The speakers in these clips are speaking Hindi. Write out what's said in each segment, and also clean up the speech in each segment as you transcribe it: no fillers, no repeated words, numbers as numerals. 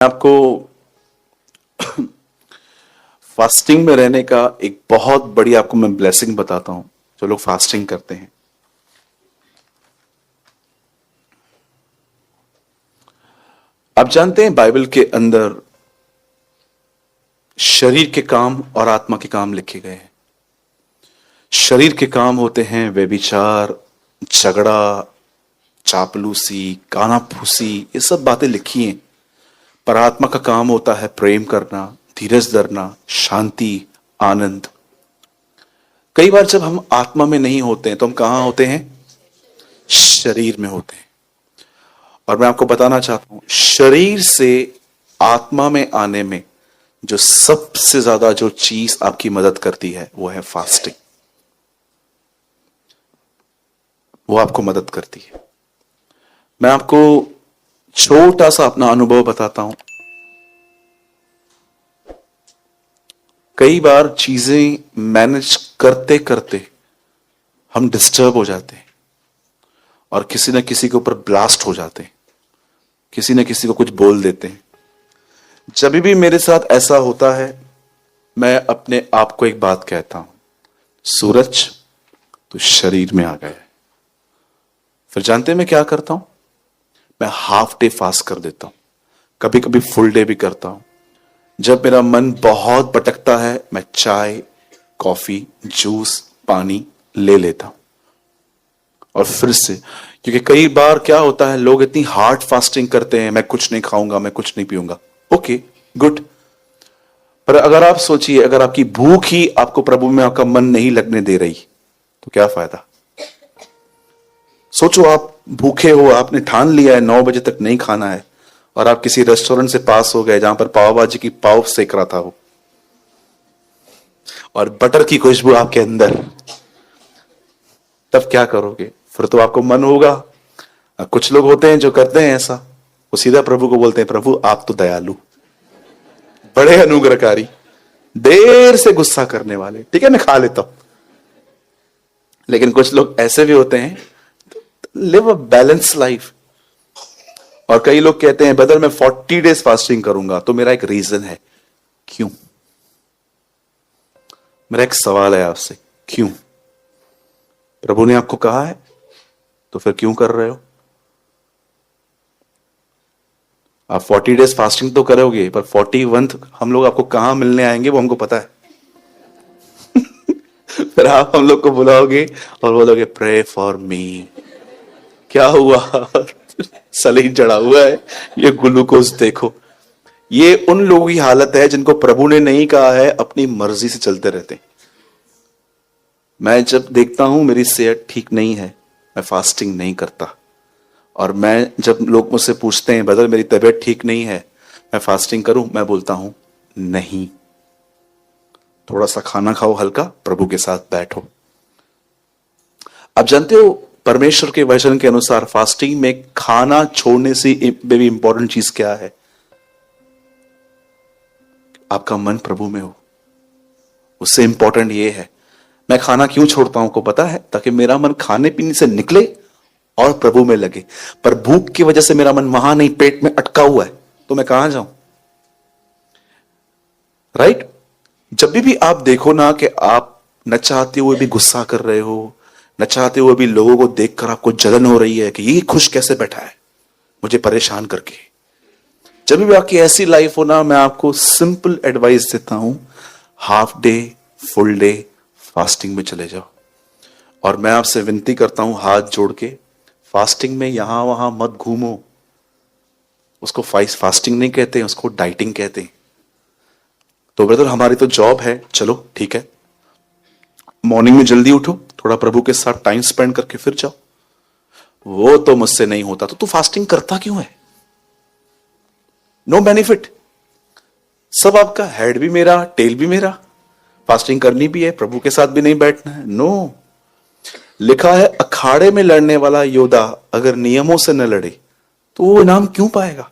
आपको फास्टिंग में रहने का एक बहुत बड़ी आपको मैं ब्लेसिंग बताता हूं। जो लोग फास्टिंग करते हैं, आप जानते हैं बाइबल के अंदर शरीर के काम और आत्मा के काम लिखे गए हैं। शरीर के काम होते हैं व्यभिचार, झगड़ा, चापलूसी, कानाफूसी, ये सब बातें लिखी हैं। पर आत्मा का काम होता है प्रेम करना, धीरज धरना, शांति, आनंद। कई बार जब हम आत्मा में नहीं होते हैं तो हम कहां होते हैं? शरीर में होते हैं। और मैं आपको बताना चाहता हूं, शरीर से आत्मा में आने में जो सबसे ज्यादा जो चीज आपकी मदद करती है वो है फास्टिंग। वो आपको मदद करती है। मैं आपको छोटा सा अपना अनुभव बताता हूं। कई बार चीजें मैनेज करते करते हम डिस्टर्ब हो जाते हैं और किसी न किसी के ऊपर ब्लास्ट हो जाते हैं, किसी न किसी को कुछ बोल देते हैं। जब भी मेरे साथ ऐसा होता है, मैं अपने आप को एक बात कहता हूं, सूरज तो शरीर में आ गया है। फिर जानते हैं मैं क्या करता हूं? मैं हाफ डे फास्ट कर देता हूं, कभी कभी फुल डे भी करता हूं। जब मेरा मन बहुत भटकता है, मैं चाय, कॉफी, जूस, पानी ले लेता हूं। और फिर से, क्योंकि कई बार क्या होता है, लोग इतनी हार्ड फास्टिंग करते हैं, मैं कुछ नहीं खाऊंगा, मैं कुछ नहीं पीऊंगा। Okay, good. पर अगर आप सोचिए, अगर आपकी भूख ही आपको प्रभु में आपका मन नहीं लगने दे रही तो क्या फायदा? सोचो, आप भूखे हो, आपने ठान लिया है 9 बजे तक नहीं खाना है, और आप किसी रेस्टोरेंट से पास हो गए जहां पर पाव भाजी की पाव सेक रहा था वो, और बटर की खुशबू आपके अंदर, तब क्या करोगे? फिर तो आपको मन होगा। कुछ लोग होते हैं जो करते हैं ऐसा, वो सीधा प्रभु को बोलते हैं, प्रभु आप तो दयालु, बड़े अनुग्रहकारी, देर से गुस्सा करने वाले, ठीक है मैं खा लेता हूं। लेकिन कुछ लोग ऐसे भी होते हैं, लिव अ बैलेंस लाइफ। और कई लोग कहते हैं, ब्रदर मैं 40 डेज फास्टिंग करूंगा। तो मेरा एक रीजन है, क्यों? मेरा एक सवाल है आपसे, क्यों? प्रभु ने आपको कहा है तो फिर क्यों कर रहे हो? आप 40 डेज फास्टिंग तो करोगे, पर 41th हम लोग आपको कहां मिलने आएंगे वो हमको पता है। फिर आप हम लोग को बुलाओगे और बोलोगे प्रे फॉर मी। क्या हुआ? सलीन चढ़ा हुआ है, ये ग्लूकोज देखो। ये उन लोगों की हालत है जिनको प्रभु ने नहीं कहा है, अपनी मर्जी से चलते रहते हैं। मैं जब देखता हूं मेरी सेहत ठीक नहीं है, मैं फास्टिंग नहीं करता। और मैं जब लोग मुझसे पूछते हैं, ब्रदर मेरी तबीयत ठीक नहीं है, मैं फास्टिंग करूं? मैं बोलता हूं नहीं, थोड़ा सा खाना खाओ हल्का, प्रभु के साथ बैठो। आप जानते हो, परमेश्वर के वचन के अनुसार फास्टिंग में खाना छोड़ने से भी इंपॉर्टेंट चीज क्या है? आपका मन प्रभु में हो। उससे इंपॉर्टेंट ये है, मैं खाना क्यों छोड़ता हूं को पता है? ताकि मेरा मन खाने पीने से निकले और प्रभु में लगे। पर भूख की वजह से मेरा मन वहां नहीं, पेट में अटका हुआ है, तो मैं कहां जाऊं? राइट? जब भी आप देखो ना कि आप न चाहते हुए भी गुस्सा कर रहे हो, न चाहते हुए भी लोगों को देखकर आपको जलन हो रही है कि ये खुश कैसे बैठा है मुझे परेशान करके, जब भी आपकी ऐसी लाइफ हो ना, मैं आपको सिंपल एडवाइस देता हूं, half day, full day fasting में चले जाओ। और मैं आपसे विनती करता हूं हाथ जोड़ के, फास्टिंग में यहां वहां मत घूमो। उसको फास्टिंग नहीं कहते हैं, उसको डाइटिंग कहते हैं। तो ब्रदर हमारी तो जॉब है, चलो ठीक है, मॉर्निंग में जल्दी उठो, थोड़ा प्रभु के साथ टाइम स्पेंड करके फिर जाओ। वो तो मुझसे नहीं होता, तो तू फास्टिंग करता क्यों है? No benefit. सब आपका, हेड भी मेरा, टेल भी मेरा, फास्टिंग करनी भी है, प्रभु के साथ भी नहीं बैठना है। नो, लिखा है अखाड़े में लड़ने वाला योद्धा अगर नियमों से न लड़े तो वो इनाम क्यों पाएगा?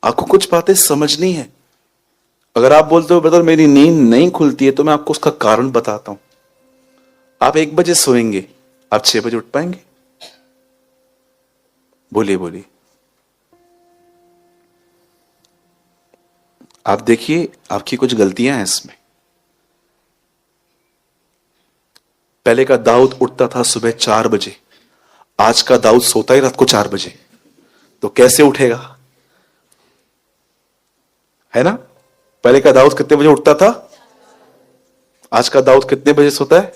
आपको कुछ बातें समझनी है। अगर आप बोलते हो ब्रदर मेरी नींद नहीं खुलती है, तो मैं आपको उसका कारण बताता हूं। आप 1 बजे सोएंगे, आप 6 बजे उठ पाएंगे? बोलिए बोलिए। आप देखिए आपकी कुछ गलतियां हैं इसमें। पहले का दाऊद उठता था सुबह 4 बजे, आज का दाऊद सोता ही रात को 4 बजे, तो कैसे उठेगा? है ना? पहले का दाऊद कितने बजे उठता था? आज का दाऊद कितने बजे सोता है?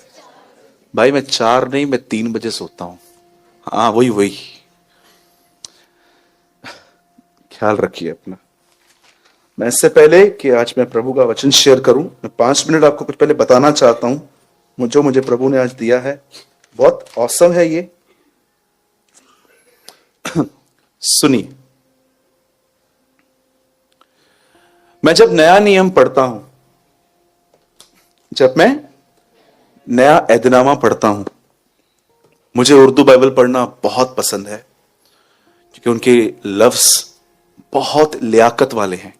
भाई मैं 4 नहीं, मैं 3 बजे सोता हूं। हाँ वही वही, ख्याल रखिए अपना। मैं इससे पहले कि आज मैं प्रभु का वचन शेयर करूं, मैं 5 मिनट आपको कुछ पहले बताना चाहता हूं जो मुझे प्रभु ने आज दिया है। बहुत औसम है ये। सुनिए, मैं जब नया नियम पढ़ता हूं, जब मैं नया ऐदनामा पढ़ता हूं, मुझे उर्दू बाइबल पढ़ना बहुत पसंद है क्योंकि उनके लफ्ज बहुत लियाकत वाले हैं।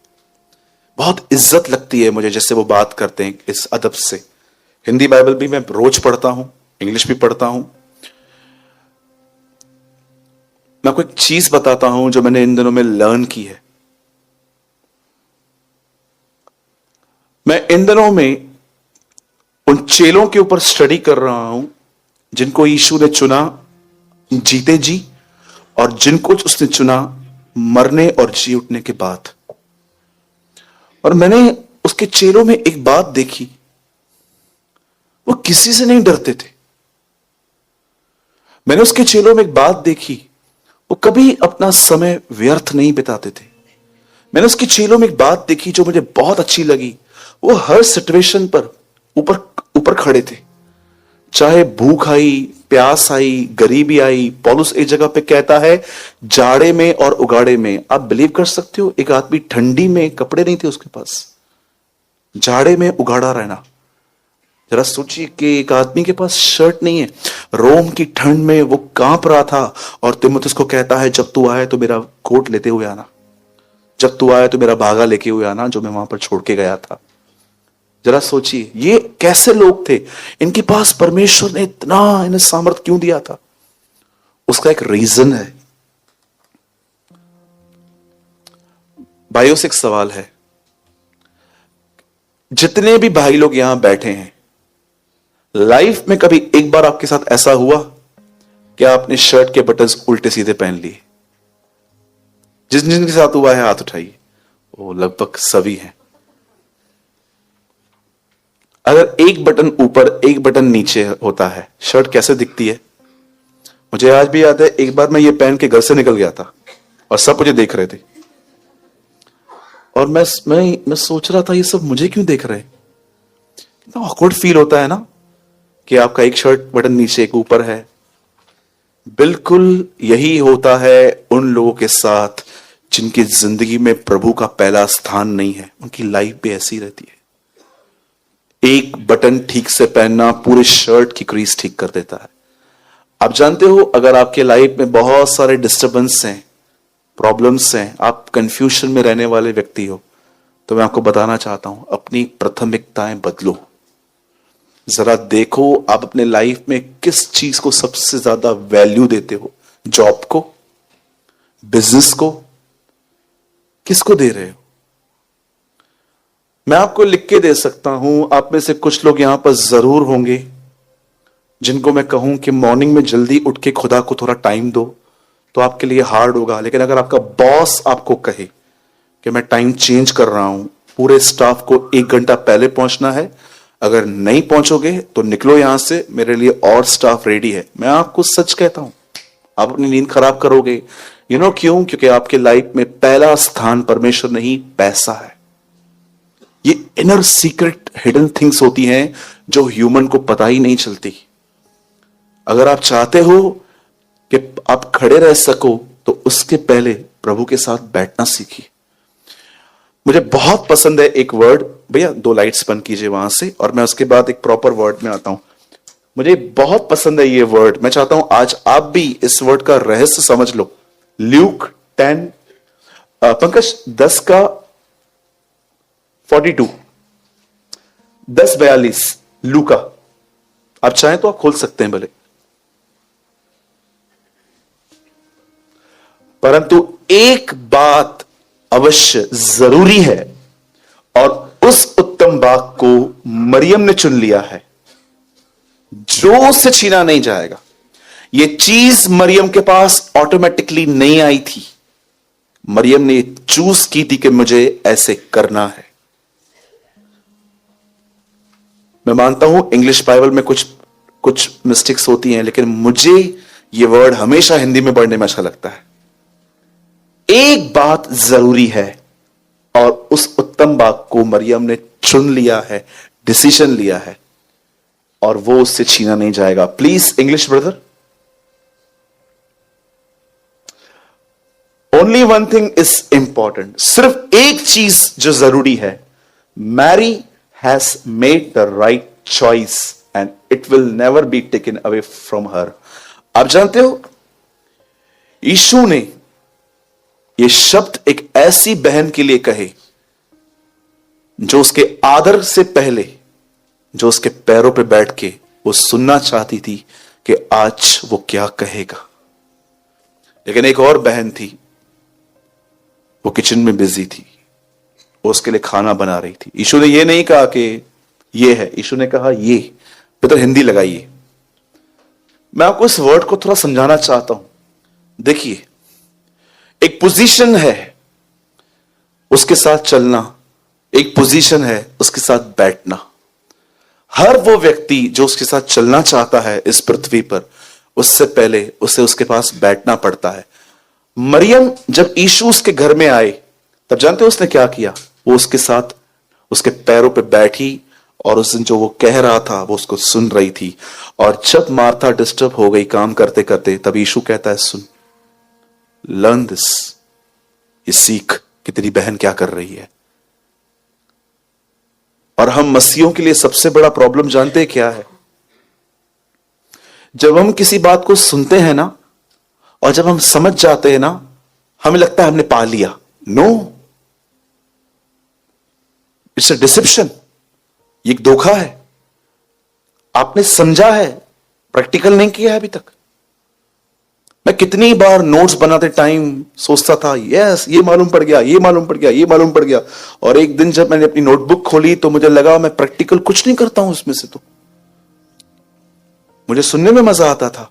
बहुत इज्जत लगती है मुझे जैसे वो बात करते हैं इस अदब से। हिंदी बाइबल भी मैं रोज पढ़ता हूं, इंग्लिश भी पढ़ता हूं। मैं आपको एक चीज बताता हूं जो मैंने इन दिनों में लर्न की है। मैं इन दिनों में उन चेलों के ऊपर स्टडी कर रहा हूं जिनको यीशु ने चुना जीते जी, और जिनको उसने चुना मरने और जी उठने के बाद। और मैंने उसके चेलों में एक बात देखी, वो किसी से नहीं डरते थे। मैंने उसके चेलों में एक बात देखी, वो कभी अपना समय व्यर्थ नहीं बिताते थे। मैंने उसके चेलों में एक बात देखी जो मुझे बहुत अच्छी लगी, वो हर सिचुएशन पर ऊपर ऊपर खड़े थे। चाहे भूख आई, प्यास आई, गरीबी आई। पौलुस एक जगह पे कहता है जाड़े में और उगाड़े में। आप बिलीव कर सकते हो, एक आदमी ठंडी में कपड़े नहीं थे उसके पास, जाड़े में उगाड़ा रहना। जरा सोचिए कि एक आदमी के पास शर्ट नहीं है, रोम की ठंड में वो कांप रहा था, और तीमुथियुस को कहता है जब तू आए तो मेरा कोट लेते हुए आना, जब तू आए तो मेरा भागा लेके हुए आना जो मैं वहां पर छोड़ के गया था। जरा सोचिए ये कैसे लोग थे, इनके पास परमेश्वर ने इतना इन्हें सामर्थ क्यों दिया था? उसका एक रीजन है। भाइयों से एक सवाल है, जितने भी भाई लोग यहां बैठे हैं, लाइफ में कभी एक बार आपके साथ ऐसा हुआ कि आपने शर्ट के बटन्स उल्टे सीधे पहन लिए? जिन जिनके साथ हुआ है हाथ उठाइए। वो लगभग सभी हैं। अगर एक बटन ऊपर एक बटन नीचे होता है, शर्ट कैसे दिखती है? मुझे आज भी याद है, एक बार मैं ये पहन के घर से निकल गया था और सब मुझे देख रहे थे, और मैं सोच रहा था ये सब मुझे क्यों देख रहे हैं। कितना ऑकवर्ड फील होता है ना कि आपका एक शर्ट बटन नीचे एक ऊपर है। बिल्कुल यही होता है उन लोगों के साथ जिनकी जिंदगी में प्रभु का पहला स्थान नहीं है। उनकी लाइफ भी ऐसी रहती है। एक बटन ठीक से पहनना पूरे शर्ट की क्रीज ठीक कर देता है। आप जानते हो, अगर आपके लाइफ में बहुत सारे डिस्टर्बेंस हैं, प्रॉब्लम्स हैं, आप कंफ्यूजन में रहने वाले व्यक्ति हो, तो मैं आपको बताना चाहता हूं अपनी प्राथमिकताएं बदलो। जरा देखो आप अपने लाइफ में किस चीज को सबसे ज्यादा वैल्यू देते हो। जॉब को, बिजनेस को, किसको दे रहे हो? मैं आपको लिख के दे सकता हूं, आप में से कुछ लोग यहां पर जरूर होंगे जिनको मैं कहूं कि मॉर्निंग में जल्दी उठ के खुदा को थोड़ा टाइम दो, तो आपके लिए हार्ड होगा। लेकिन अगर आपका बॉस आपको कहे कि मैं टाइम चेंज कर रहा हूं, पूरे स्टाफ को 1 घंटा पहले पहुंचना है, अगर नहीं पहुंचोगे तो निकलो यहां से, मेरे लिए और स्टाफ रेडी है, मैं आपको सच कहता हूं आप अपनी नींद खराब करोगे। क्यों? क्योंकि आपके लाइफ में पहला स्थान परमेश्वर नहीं, पैसा है। ये इनर सीक्रेट हिडन थिंग्स होती हैं जो ह्यूमन को पता ही नहीं चलती। अगर आप चाहते हो कि आप खड़े रह सको तो उसके पहले प्रभु के साथ बैठना सीखिए। मुझे बहुत पसंद है एक वर्ड, भैया 2 लाइट्स बंद कीजिए वहां से, और मैं उसके बाद एक प्रॉपर वर्ड में आता हूं। मुझे बहुत पसंद है ये वर्ड, मैं चाहता हूं आज आप भी इस वर्ड का रहस्य समझ लो। ल्यूक 10 पंकज 10 का 42 10:42 लूका। आप चाहें तो आप खोल सकते हैं भले, परंतु एक बात अवश्य जरूरी है, और उस उत्तम बाग को मरियम ने चुन लिया है जो उससे छीना नहीं जाएगा। यह चीज मरियम के पास ऑटोमेटिकली नहीं आई थी, मरियम ने चूज की थी कि मुझे ऐसे करना है। मैं मानता हूं इंग्लिश बाइबल में कुछ मिस्टेक्स होती हैं, लेकिन मुझे यह वर्ड हमेशा हिंदी में पढ़ने में अच्छा लगता है। एक बात जरूरी है, और उस उत्तम बाग को मरियम ने चुन लिया है, डिसीजन लिया है, और वो उससे छीना नहीं जाएगा। Please English brother. Only one thing is important, सिर्फ एक चीज जो जरूरी है, Mary has made the right choice and it will never be taken away from her. आप जानते हो, यीशु ने ये शब्द एक ऐसी बहन के लिए कहे जो उसके आदर से पहले, जो उसके पैरों पे बैठ के वो सुनना चाहती थी कि आज वो क्या कहेगा। लेकिन एक और बहन थी, वो किचन में बिजी थी, वो उसके लिए खाना बना रही थी। यीशु ने ये नहीं कहा कि ये है, यीशु ने कहा ये। बेहतर हिंदी लगाइए। मैं आपको इस वर्ड को थोड़ा समझाना चाहता हूं। देखिए, एक पोजीशन है उसके साथ चलना, एक पोजीशन है उसके साथ बैठना। हर वो व्यक्ति जो उसके साथ चलना चाहता है इस पृथ्वी पर, उससे पहले उसे उसके पास बैठना पड़ता है। मरियम जब यीशु उसके घर में आए, तब जानते हो उसने क्या किया? वो उसके साथ उसके पैरों पे बैठी, और उस दिन जो वो कह रहा था वो उसको सुन रही थी। और जब मार्था डिस्टर्ब हो गई काम करते करते, तब यीशु कहता है, सुन, लर्न दिस, ये सीख कि तेरी बहन क्या कर रही है। और हम मसीहों के लिए सबसे बड़ा प्रॉब्लम जानते हैं क्या है? जब हम किसी बात को सुनते हैं ना, और जब हम समझ जाते हैं ना, हमें लगता है हमने पा लिया। नो, इट्स अ डिसेप्शन, ये एक धोखा है। आपने समझा है, प्रैक्टिकल नहीं किया है अभी तक। मैं कितनी बार नोट्स बनाते टाइम सोचता था, यस ये मालूम पड़ गया, ये मालूम पड़ गया, ये मालूम पड़ गया। और एक दिन जब मैंने अपनी नोटबुक खोली तो मुझे लगा मैं प्रैक्टिकल कुछ नहीं करता हूं उसमें से। तो मुझे सुनने में मजा आता था।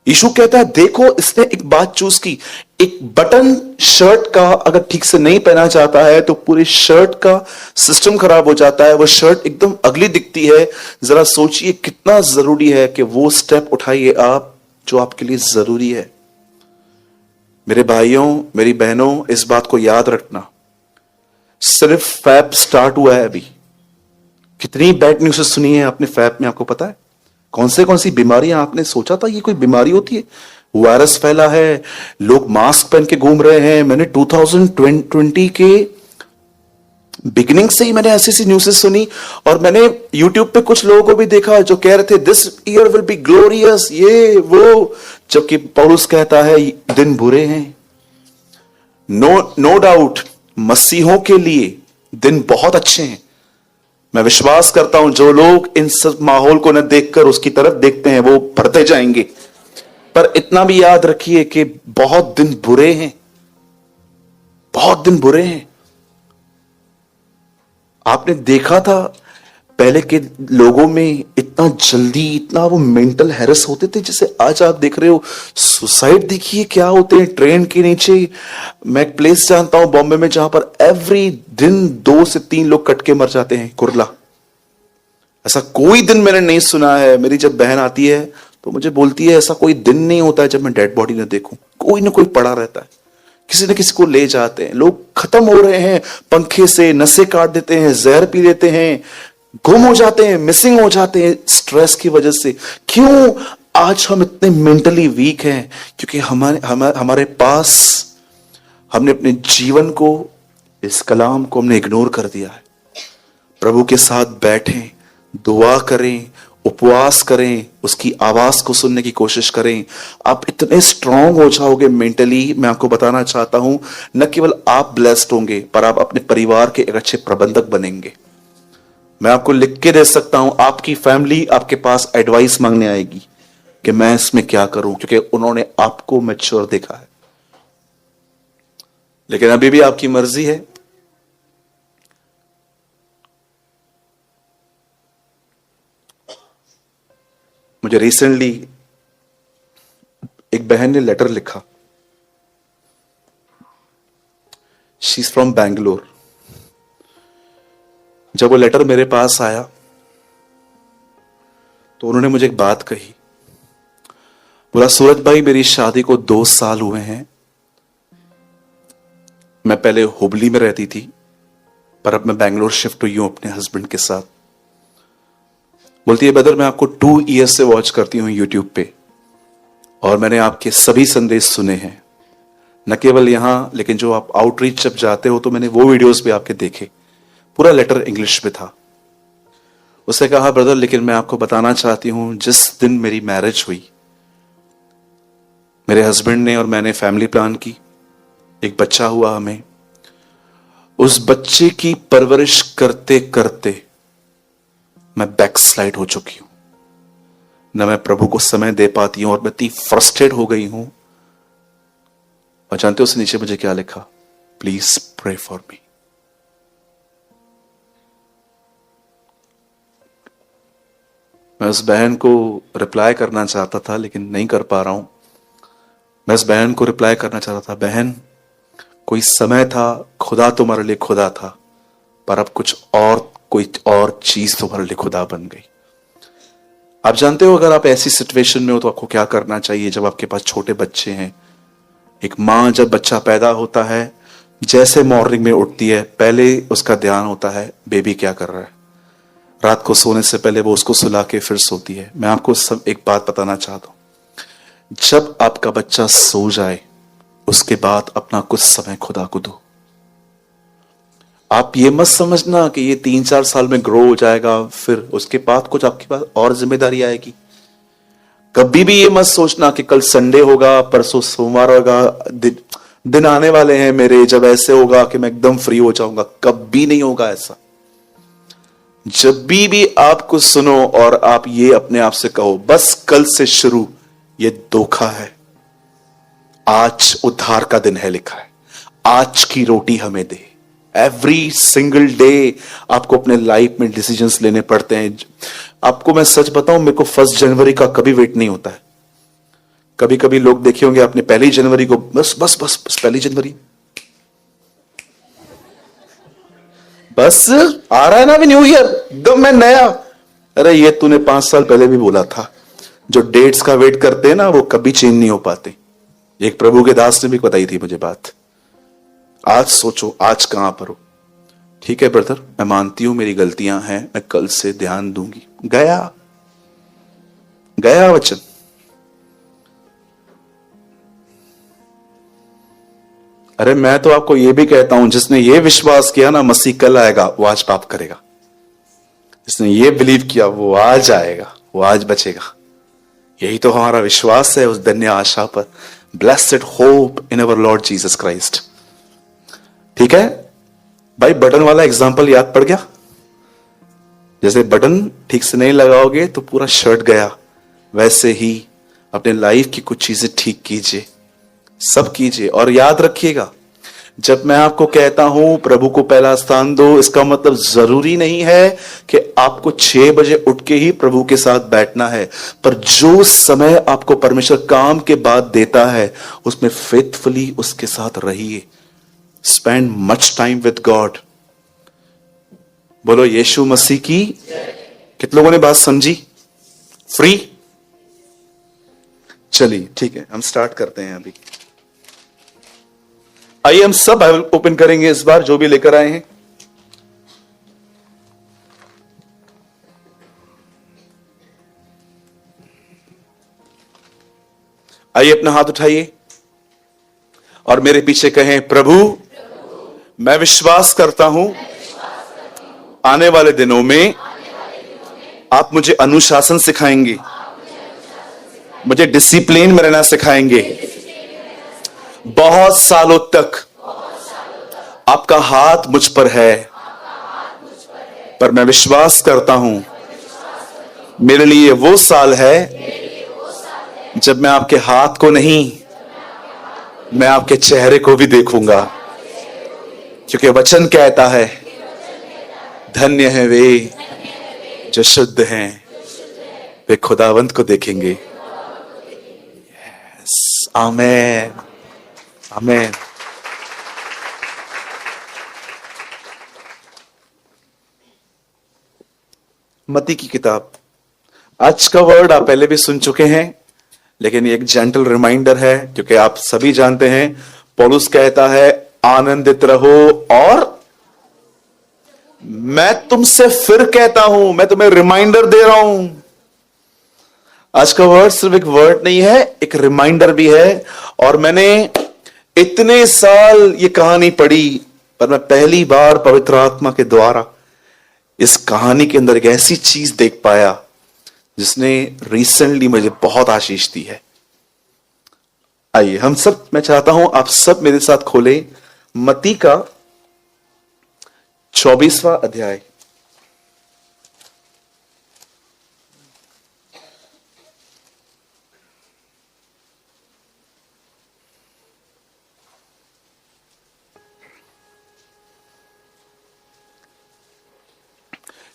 यीशु कहता है, देखो इसने एक बात चूज की। एक बटन शर्ट का अगर ठीक से नहीं पहना जाता है तो पूरे शर्ट का सिस्टम खराब हो जाता है, वो शर्ट एकदम अगली दिखती है। जरा सोचिए कितना जरूरी है कि वो स्टेप उठाइए आप जो आपके लिए जरूरी है। मेरे भाइयों, मेरी बहनों, इस बात को याद रखना, सिर्फ फैब स्टार्ट हुआ है अभी। कितनी बैड न्यूज़ सुनी है आपने फैब में, आपको पता है? कौन सी बीमारियां आपने सोचा था ये कोई बीमारी होती है? वायरस फैला है, लोग मास्क पहन के घूम रहे हैं। मैंने 2020 के बिगिनिंग से ही मैंने ऐसी न्यूज़ेस सुनी, और मैंने यूट्यूब पे कुछ लोगों को भी देखा जो कह रहे थे this year will be glorious, ये वो, जबकि पौलुस कहता है दिन बुरे हैं। नो डाउट मसीहों के लिए दिन बहुत अच्छे हैं। मैं विश्वास करता हूं जो लोग इन सब माहौल को न देखकर उसकी तरफ देखते हैं वो बढ़ते जाएंगे। पर इतना भी याद रखिए कि बहुत दिन बुरे हैं, बहुत दिन बुरे हैं। आपने देखा था पहले के लोगों में इतना जल्दी, इतना वो मेंटल हैरेस होते थे, जैसे आज आप देख रहे हो सुसाइड। देखिए क्या होते हैं ट्रेन के नीचे। मैं एक प्लेस जानता हूं बॉम्बे में जहां पर एवरी दिन 2 से 3 लोग कट के मर जाते हैं, कुर्ला। ऐसा कोई दिन मैंने नहीं सुना है। मेरी जब बहन आती है तो मुझे बोलती है ऐसा कोई दिन नहीं होता है जब मैं डेड बॉडी ना देखूं। कोई ना कोई पड़ा रहता है, किसी न किसी को ले जाते हैं। लोग खत्म हो रहे हैं पंखे से, नसें काट देते हैं, जहर पी लेते हैं, गुम हो जाते हैं, मिसिंग हो जाते हैं स्ट्रेस की वजह से। क्यों आज हम इतने मेंटली वीक हैं? क्योंकि हमारे पास हमने अपने जीवन को, इस कलाम को हमने इग्नोर कर दिया है। प्रभु के साथ बैठें, दुआ करें, उपवास करें, उसकी आवाज को सुनने की कोशिश करें। आप इतने स्ट्रांग हो जाओगे मेंटली। मैं आपको बताना चाहता हूं, न केवल आप ब्लेस्ड होंगे पर आप अपने परिवार के एक अच्छे प्रबंधक बनेंगे। मैं आपको लिख के दे सकता हूं, आपकी फैमिली आपके पास एडवाइस मांगने आएगी कि मैं इसमें क्या करूं, क्योंकि उन्होंने आपको मैच्योर देखा है। लेकिन अभी भी आपकी मर्जी है। मुझे रिसेंटली एक बहन ने लेटर लिखा। She is from Bangalore. जब वो लेटर मेरे पास आया तो उन्होंने मुझे एक बात कही। बोला, सूरज भाई, मेरी शादी को 2 साल हुए हैं। मैं पहले हुबली में रहती थी, पर अब मैं बैंगलोर शिफ्ट हुई हूं अपने हस्बैंड के साथ। बोलती है, ब्रदर, मैं आपको 2 ईयर्स से वॉच करती हूं यूट्यूब पे, और मैंने आपके सभी संदेश सुने हैं। न केवल यहां, लेकिन जो आप आउटरीच जब जाते हो तो मैंने वो वीडियोस भी आपके देखे। पूरा लेटर इंग्लिश में था। उसने कहा, ब्रदर, लेकिन मैं आपको बताना चाहती हूं, जिस दिन मेरी मैरिज हुई, मेरे हस्बैंड ने और मैंने फैमिली प्लान की, एक बच्चा हुआ हमें। उस बच्चे की परवरिश करते करते मैं बैकस्लाइड हो चुकी हूं। न मैं प्रभु को समय दे पाती हूं, और मैं इतनी फ्रस्ट्रेट हो गई हूं। और जानते हो उसने नीचे मुझे क्या लिखा? Please pray for me. मैं उस बहन को रिप्लाई करना चाहता था, लेकिन नहीं कर पा रहा हूं। मैं उस बहन को रिप्लाई करना चाहता था, बहन, कोई समय था, खुदा तुम्हारे लिए खुदा था, पर अब कोई और चीज तुम्हारे लिए खुदा बन गई। आप जानते हो, अगर आप ऐसी सिचुएशन में हो तो आपको क्या करना चाहिए? जब आपके पास छोटे बच्चे हैं, एक माँ जब बच्चा पैदा होता है, जैसे मॉर्निंग में उठती है, पहले उसका ध्यान होता है बेबी क्या कर रहा है। रात को सोने से पहले वो उसको सुला के फिर सोती है। मैं आपको सब एक बात बताना चाहता हूं, जब आपका बच्चा सो जाए उसके बाद अपना कुछ समय खुदा को दो। आप ये मत समझना कि ये 3-4 साल में ग्रो हो जाएगा, फिर उसके बाद कुछ आपके पास और जिम्मेदारी आएगी। कभी भी ये मत सोचना कि कल संडे होगा, परसों सोमवार होगा, दिन आने वाले हैं मेरे जब ऐसे होगा कि मैं एकदम फ्री हो जाऊंगा। कभी नहीं होगा ऐसा। जब भी आप कुछ सुनो और आप ये अपने आप से कहो, बस कल से शुरू, ये धोखा है। आज उद्धार का दिन है लिखा है, आज की रोटी हमें दे। एवरी सिंगल डे आपको अपने लाइफ में डिसीजंस लेने पड़ते हैं। आपको मैं सच बताऊं, मेरे को 1 जनवरी का कभी वेट नहीं होता है। कभी कभी लोग देखे होंगे आपने 1 जनवरी को, बस 1 जनवरी, बस आ रहा है ना अभी न्यू ईयर, एकदम मैं नया। अरे ये तूने 5 साल पहले भी बोला था। जो डेट्स का वेट करते हैं ना, वो कभी चेंज नहीं हो पाते। एक प्रभु के दास ने भी बताई थी मुझे बात। आज सोचो, आज कहां पर हो। ठीक है ब्रदर, मैं मानती हूं मेरी गलतियां हैं, मैं कल से ध्यान दूंगी। गया वचन। अरे मैं तो आपको यह भी कहता हूं, जिसने ये विश्वास किया ना मसीह कल आएगा, वो आज पाप करेगा। जिसने ये बिलीव किया वो आज आएगा, वो आज बचेगा। यही तो हमारा विश्वास है उस धन्य आशा पर। ब्लेस्ड होप इन अवर लॉर्ड जीसस क्राइस्ट। ठीक है भाई, बटन वाला एग्जांपल याद पड़ गया। जैसे बटन ठीक से नहीं लगाओगे तो पूरा शर्ट गया, वैसे ही अपने लाइफ की कुछ चीजें ठीक कीजिए, सब कीजिए। और याद रखिएगा, जब मैं आपको कहता हूं प्रभु को पहला स्थान दो, इसका मतलब जरूरी नहीं है कि आपको 6 बजे उठ के ही प्रभु के साथ बैठना है, पर जो समय आपको परमेश्वर काम के बाद देता है उसमें फेथफुली उसके साथ रहिए। Spend much time with God. बोलो यीशु मसीह की। कितने लोगों ने बात समझी? फ्री। चलिए ठीक है, हम स्टार्ट करते हैं अभी। आइए हम सब बाइबल ओपन करेंगे इस बार, जो भी लेकर आए हैं। आइए अपना हाथ उठाइए और मेरे पीछे कहें, प्रभु मैं विश्वास करता हूं आने वाले दिनों में आप मुझे अनुशासन सिखाएंगे, मुझे डिसिप्लिन में रहना सिखाएंगे। बहुत सालों तक आपका हाथ मुझ पर है, पर मैं विश्वास करता हूं मेरे लिए वो साल है जब मैं आपके हाथ को नहीं, मैं आपके चेहरे को भी देखूंगा। क्योंकि वचन कहता है, धन्य है वे जो शुद्ध हैं, वे खुदावंत को देखेंगे। आमेन, आमेन। मत्ती की किताब। आज का वर्ड आप पहले भी सुन चुके हैं, लेकिन एक जेंटल रिमाइंडर है, क्योंकि आप सभी जानते हैं पौलुस कहता है आनंदित रहो, और मैं तुमसे फिर कहता हूं, मैं तुम्हें रिमाइंडर दे रहा हूं। आज का वर्ड सिर्फ एक वर्ड नहीं है, एक रिमाइंडर भी है। और मैंने इतने साल ये कहानी पढ़ी, पर मैं पहली बार पवित्र आत्मा के द्वारा इस कहानी के अंदर एक ऐसी चीज देख पाया जिसने रिसेंटली मुझे बहुत आशीष दी है। आइए हम सब, मैं चाहता हूं आप सब मेरे साथ खोलें मत्ती का 24वां अध्याय।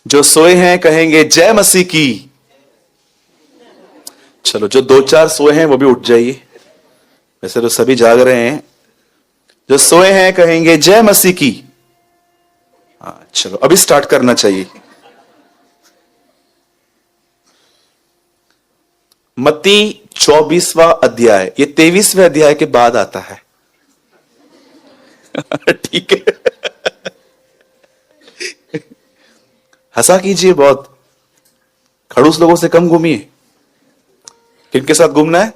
जो सोए हैं कहेंगे जय मसीह की। चलो, जो दो चार सोए हैं वो भी उठ जाइए, वैसे तो सभी जाग रहे हैं। जो सोए हैं कहेंगे जय मसीह की। हाँ, चलो अभी स्टार्ट करना चाहिए। मत्ती 24वां अध्याय, ये 23वें अध्याय के बाद आता है। ठीक है, हंसा कीजिए, बहुत खड़ूस लोगों से कम घूमिए। किनके साथ घूमना है?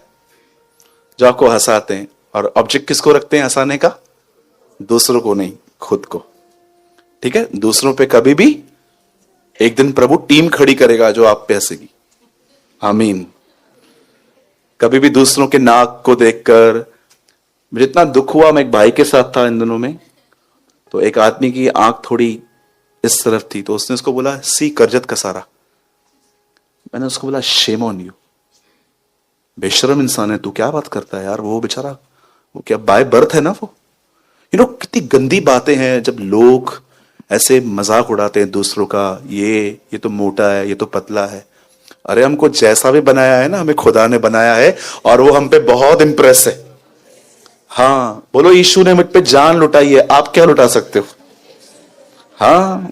जो आपको हंसाते हैं। और ऑब्जेक्ट किसको रखते हैं हंसाने का? दूसरों को नहीं, खुद को। ठीक है, दूसरों पे कभी भी, एक दिन प्रभु टीम खड़ी करेगा जो आप पे हंसेगी। आमीन। कभी भी दूसरों के नाक को देखकर, मुझे इतना दुख हुआ, मैं एक भाई के साथ था इन दिनों में, तो एक आदमी की आंख थोड़ी इस तरफ थी, तो उसने उसको बोला सी करजत का सारा। मैंने उसको बोला शेम ऑन यू, बेशरम इंसान है तू, क्या बात करता है यार। वो बेचारा, वो क्या बाय बर्थ है ना वो। कितनी गंदी बातें हैं जब लोग ऐसे मजाक उड़ाते हैं दूसरों का, ये तो मोटा है, ये तो पतला है। अरे हमको जैसा भी बनाया है ना, हमें खुदा ने बनाया है, और वो हम पे बहुत इंप्रेस है। हाँ बोलो, यीशु ने मुझ पे जान लुटाई है, आप क्या लुटा सकते हो? हाँ,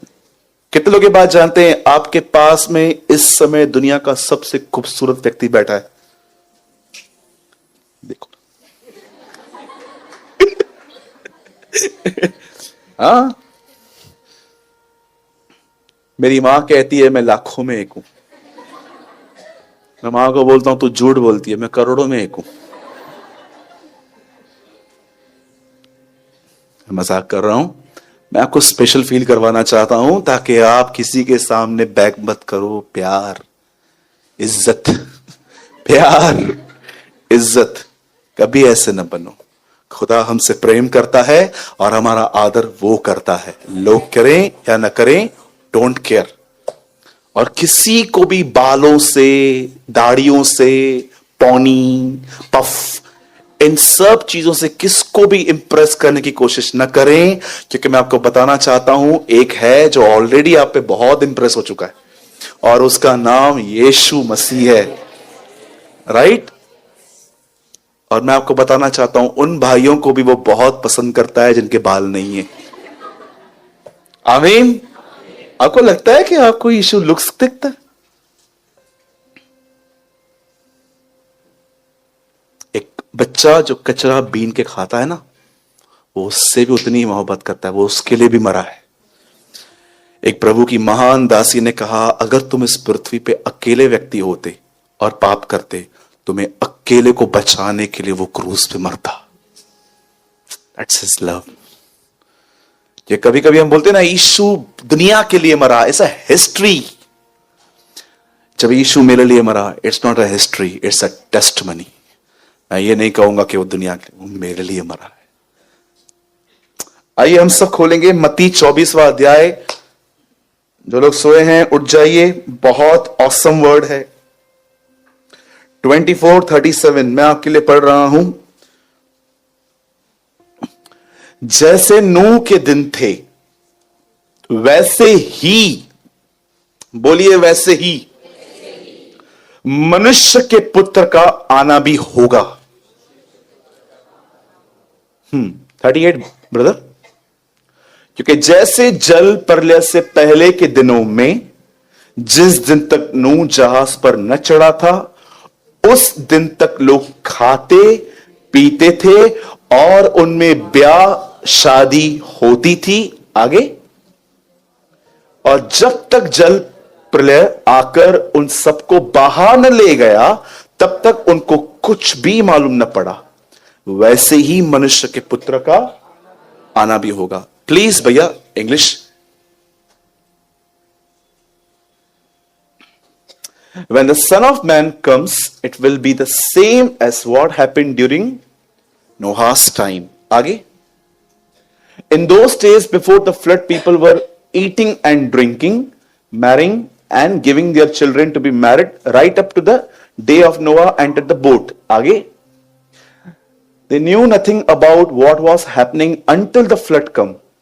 कितने लोग ये बात जानते हैं आपके पास में इस समय दुनिया का सबसे खूबसूरत व्यक्ति बैठा है? देखो। हाँ, मेरी मां कहती है मैं लाखों में एक हूं। मैं मां को बोलता हूं तू झूठ बोलती है, मैं करोड़ों में एक हूं। मजाक कर रहा हूं, मैं आपको स्पेशल फील करवाना चाहता हूं ताकि आप किसी के सामने बैक मत करो। प्यार, इज्जत, प्यार, इज्जत, कभी ऐसे न बनो। खुदा हमसे प्रेम करता है और हमारा आदर वो करता है, लोग करें या न करें, डोंट केयर। और किसी को भी बालों से, दाढ़ियों से, पौनी, पफ, इन सब चीजों से किसको भी इंप्रेस करने की कोशिश न करें, क्योंकि मैं आपको बताना चाहता हूं एक है जो ऑलरेडी आप पे बहुत इंप्रेस हो चुका है, और उसका नाम यीशु मसीह है। राइट? और मैं आपको बताना चाहता हूं उन भाइयों को भी वो बहुत पसंद करता है जिनके बाल नहीं है। आमीन। आपको लगता है कि आपको यीशु लुक्स दिखता है? एक बच्चा जो कचरा बीन के खाता है ना, वो उससे भी उतनी ही मोहब्बत करता है, वो उसके लिए भी मरा है। एक प्रभु की महान दासी ने कहा, अगर तुम इस पृथ्वी पे अकेले व्यक्ति होते और पाप करते, तुम्हें अकेले को बचाने के लिए वो क्रूस पे मरता। That's his love. ये कभी कभी हम बोलते हैं ना यीशु दुनिया के लिए मरा, इट्स अ हिस्ट्री। जब यीशु मेरे लिए मरा, it's not a history, it's a testimony. मैं ये नहीं कहूंगा कि वो दुनिया के लिए, वो मेरे लिए मरा है। आइए हम सब खोलेंगे मत्ती 24वां अध्याय। जो लोग सोए हैं उठ जाइए, बहुत ऑसम वर्ड है। 24:37 मैं आपके लिए पढ़ रहा हूं। जैसे नूह के दिन थे वैसे ही, बोलिए वैसे ही, मनुष्य के पुत्र का आना भी होगा। 38 ब्रदर। क्योंकि जैसे जल प्रलय से पहले के दिनों में जिस दिन तक नूह जहाज पर न चढ़ा था, उस दिन तक लोग खाते पीते थे और उनमें ब्याह शादी होती थी। आगे, और जब तक जल प्रलय आकर उन सबको बहा न ले गया, तब तक उनको कुछ भी मालूम न पड़ा। वैसे ही मनुष्य के पुत्र का आना भी होगा। प्लीज भैया English. When the Son of Man comes, it will be the same as what happened during Noah's time. आगे, in those days before the flood, people were eating and drinking, marrying and giving their children to be married right up to the day of Noah entered the boat. आगे, they knew nothing about what was happening until the flood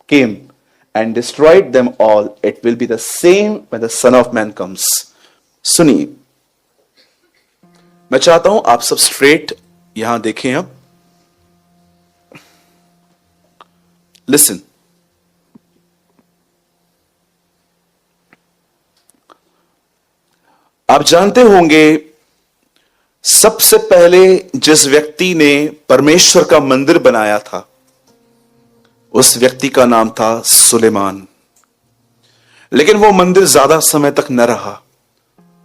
came and destroyed them all. It will be the same when the Son of Man comes. सुनिए, मैं चाहता हूं आप सब स्ट्रेट यहां देखें। अब लिसन, आप जानते होंगे सबसे पहले जिस व्यक्ति ने परमेश्वर का मंदिर बनाया था, उस व्यक्ति का नाम था सुलेमान। लेकिन वो मंदिर ज्यादा समय तक न रहा,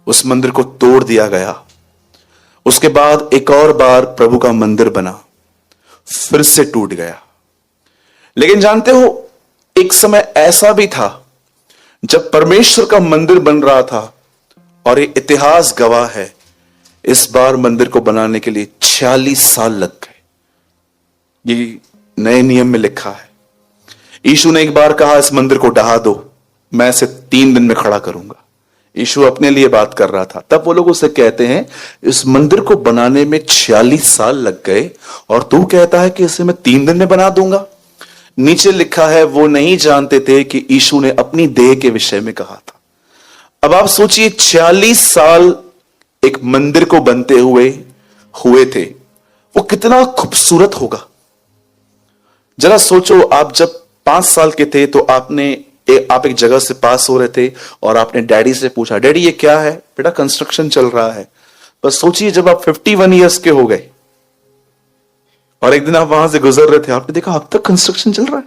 उस मंदिर को तोड़ दिया गया। उसके बाद एक और बार प्रभु का मंदिर बना, फिर से टूट गया। लेकिन जानते हो, एक समय ऐसा भी था जब परमेश्वर का मंदिर बन रहा था, और ये इतिहास गवाह है, इस बार मंदिर को बनाने के लिए 46 साल लग गए। ये नए नियम में लिखा है। यीशु ने एक बार कहा, इस मंदिर को ढहा दो, मैं इसे 3 दिन में खड़ा करूंगा। यीशु अपने लिए बात कर रहा था। तब वो लोग उसे कहते हैं, इस मंदिर को बनाने में 46 साल लग गए और तू कहता है कि इसे मैं 3 दिन में बना दूंगा। नीचे लिखा है, वो नहीं जानते थे कि यीशु ने अपनी देह के विषय में कहा था। अब आप सोचिए, 46 साल एक मंदिर को बनते हुए थे, वो कितना खूबसूरत होगा। जरा सोचो, आप जब 5 साल के थे तो आप एक जगह से पास हो रहे थे और आपने डैडी से पूछा, डैडी ये क्या है? बेटा कंस्ट्रक्शन चल रहा है। बस सोचिए, जब आप 51 ईयर्स के हो गए और एक दिन आप वहां से गुजर रहे थे, आपने देखा अब तक कंस्ट्रक्शन चल रहा है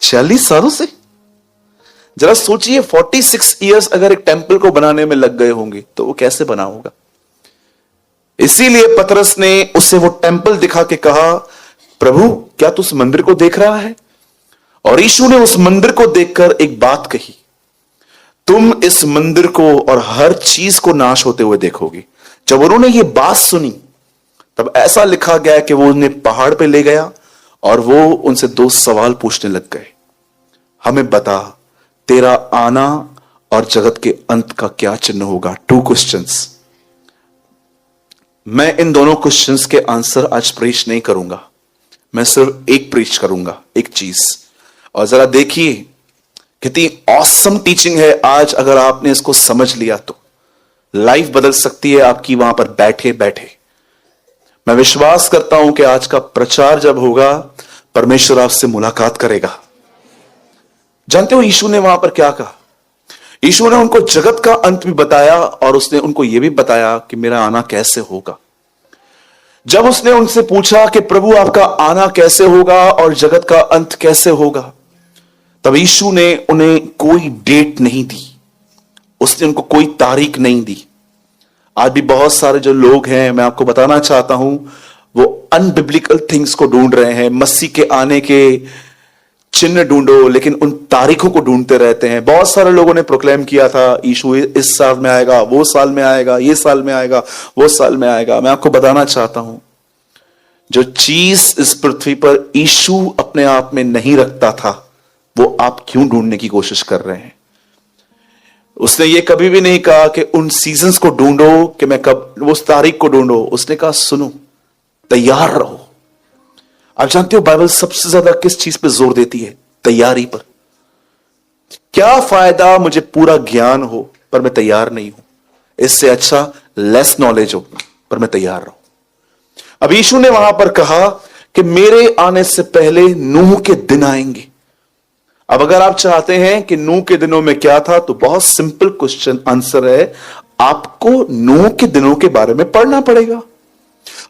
46 सालों से। जरा सोचिए, 46 ईयर्स अगर एक टेंपल को बनाने में लग गए होंगे तो वो कैसे बना होगा। इसीलिए पतरस ने उसे वो टेंपल दिखा के कहा, प्रभु क्या तू उस मंदिर को देख रहा है? और यीशु ने उस मंदिर को देखकर एक बात कही, तुम इस मंदिर को और हर चीज को नाश होते हुए देखोगे। जब उन्होंने ये बात सुनी, तब ऐसा लिखा गया कि वो उन्हें पहाड़ पे ले गया और वो उनसे 2 सवाल पूछने लग गए, हमें बता तेरा आना और जगत के अंत का क्या चिन्ह होगा। 2 क्वेश्चंस। मैं इन दोनों क्वेश्चंस के आंसर आज प्रीच नहीं करूंगा, मैं सिर्फ एक प्रीच करूंगा, एक चीज। और जरा देखिए कितनी ऑसम टीचिंग है आज। अगर आपने इसको समझ लिया तो लाइफ बदल सकती है आपकी, वहां पर बैठे बैठे। मैं विश्वास करता हूं कि आज का प्रचार जब होगा, परमेश्वर आपसे मुलाकात करेगा। जानते हो यीशु ने वहां पर क्या कहा? यीशु ने उनको जगत का अंत भी बताया और उसने उनको यह भी बताया कि मेरा आना कैसे होगा। जब उसने उनसे पूछा कि प्रभु आपका आना कैसे होगा और जगत का अंत कैसे होगा, तब यीशु ने उन्हें कोई डेट नहीं दी, उसने उनको कोई तारीख नहीं दी। आज भी बहुत सारे जो लोग हैं, मैं आपको बताना चाहता हूं, वो अनबिब्लिकल थिंग्स को ढूंढ रहे हैं। मसीह के आने के चिन्ह ढूंढो, लेकिन उन तारीखों को ढूंढते रहते हैं। बहुत सारे लोगों ने प्रोक्लेम किया था, यीशु इस साल में आएगा, वो साल में आएगा, ये साल में आएगा, वो साल में आएगा। मैं आपको बताना चाहता हूं, जो चीज इस पृथ्वी पर यीशु अपने आप में नहीं रखता था, वो आप क्यों ढूंढने की कोशिश कर रहे हैं? उसने ये कभी भी नहीं कहा कि उन सीजन्स को ढूंढो कि मैं कब, उस तारीख को ढूंढो। उसने कहा सुनो, तैयार रहो। आप जानते हो बाइबल सबसे ज्यादा किस चीज पे जोर देती है? तैयारी पर। क्या फायदा मुझे पूरा ज्ञान हो पर मैं तैयार नहीं हूं? इससे अच्छा लेस नॉलेज हो, पर मैं तैयार रहूं। अब यीशु ने वहां पर कहा कि मेरे आने से पहले नूह के दिन आएंगे। अब अगर आप चाहते हैं कि नूह के दिनों में क्या था, तो बहुत सिंपल क्वेश्चन आंसर है, आपको नूह के दिनों के बारे में पढ़ना पड़ेगा।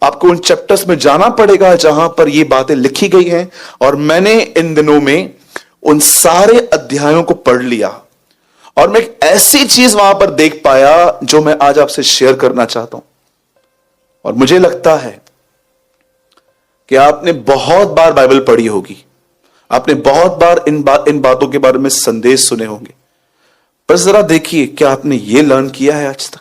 आपको उन चैप्टर्स में जाना पड़ेगा जहां पर ये बातें लिखी गई हैं। और मैंने इन दिनों में उन सारे अध्यायों को पढ़ लिया और मैं एक ऐसी चीज वहां पर देख पाया जो मैं आज आपसे शेयर करना चाहता हूं। और मुझे लगता है कि आपने बहुत बार बाइबल पढ़ी होगी, आपने बहुत बार इन बातों के बारे में संदेश सुने होंगे, पर जरा देखिए क्या आपने ये लर्न किया है आज तक।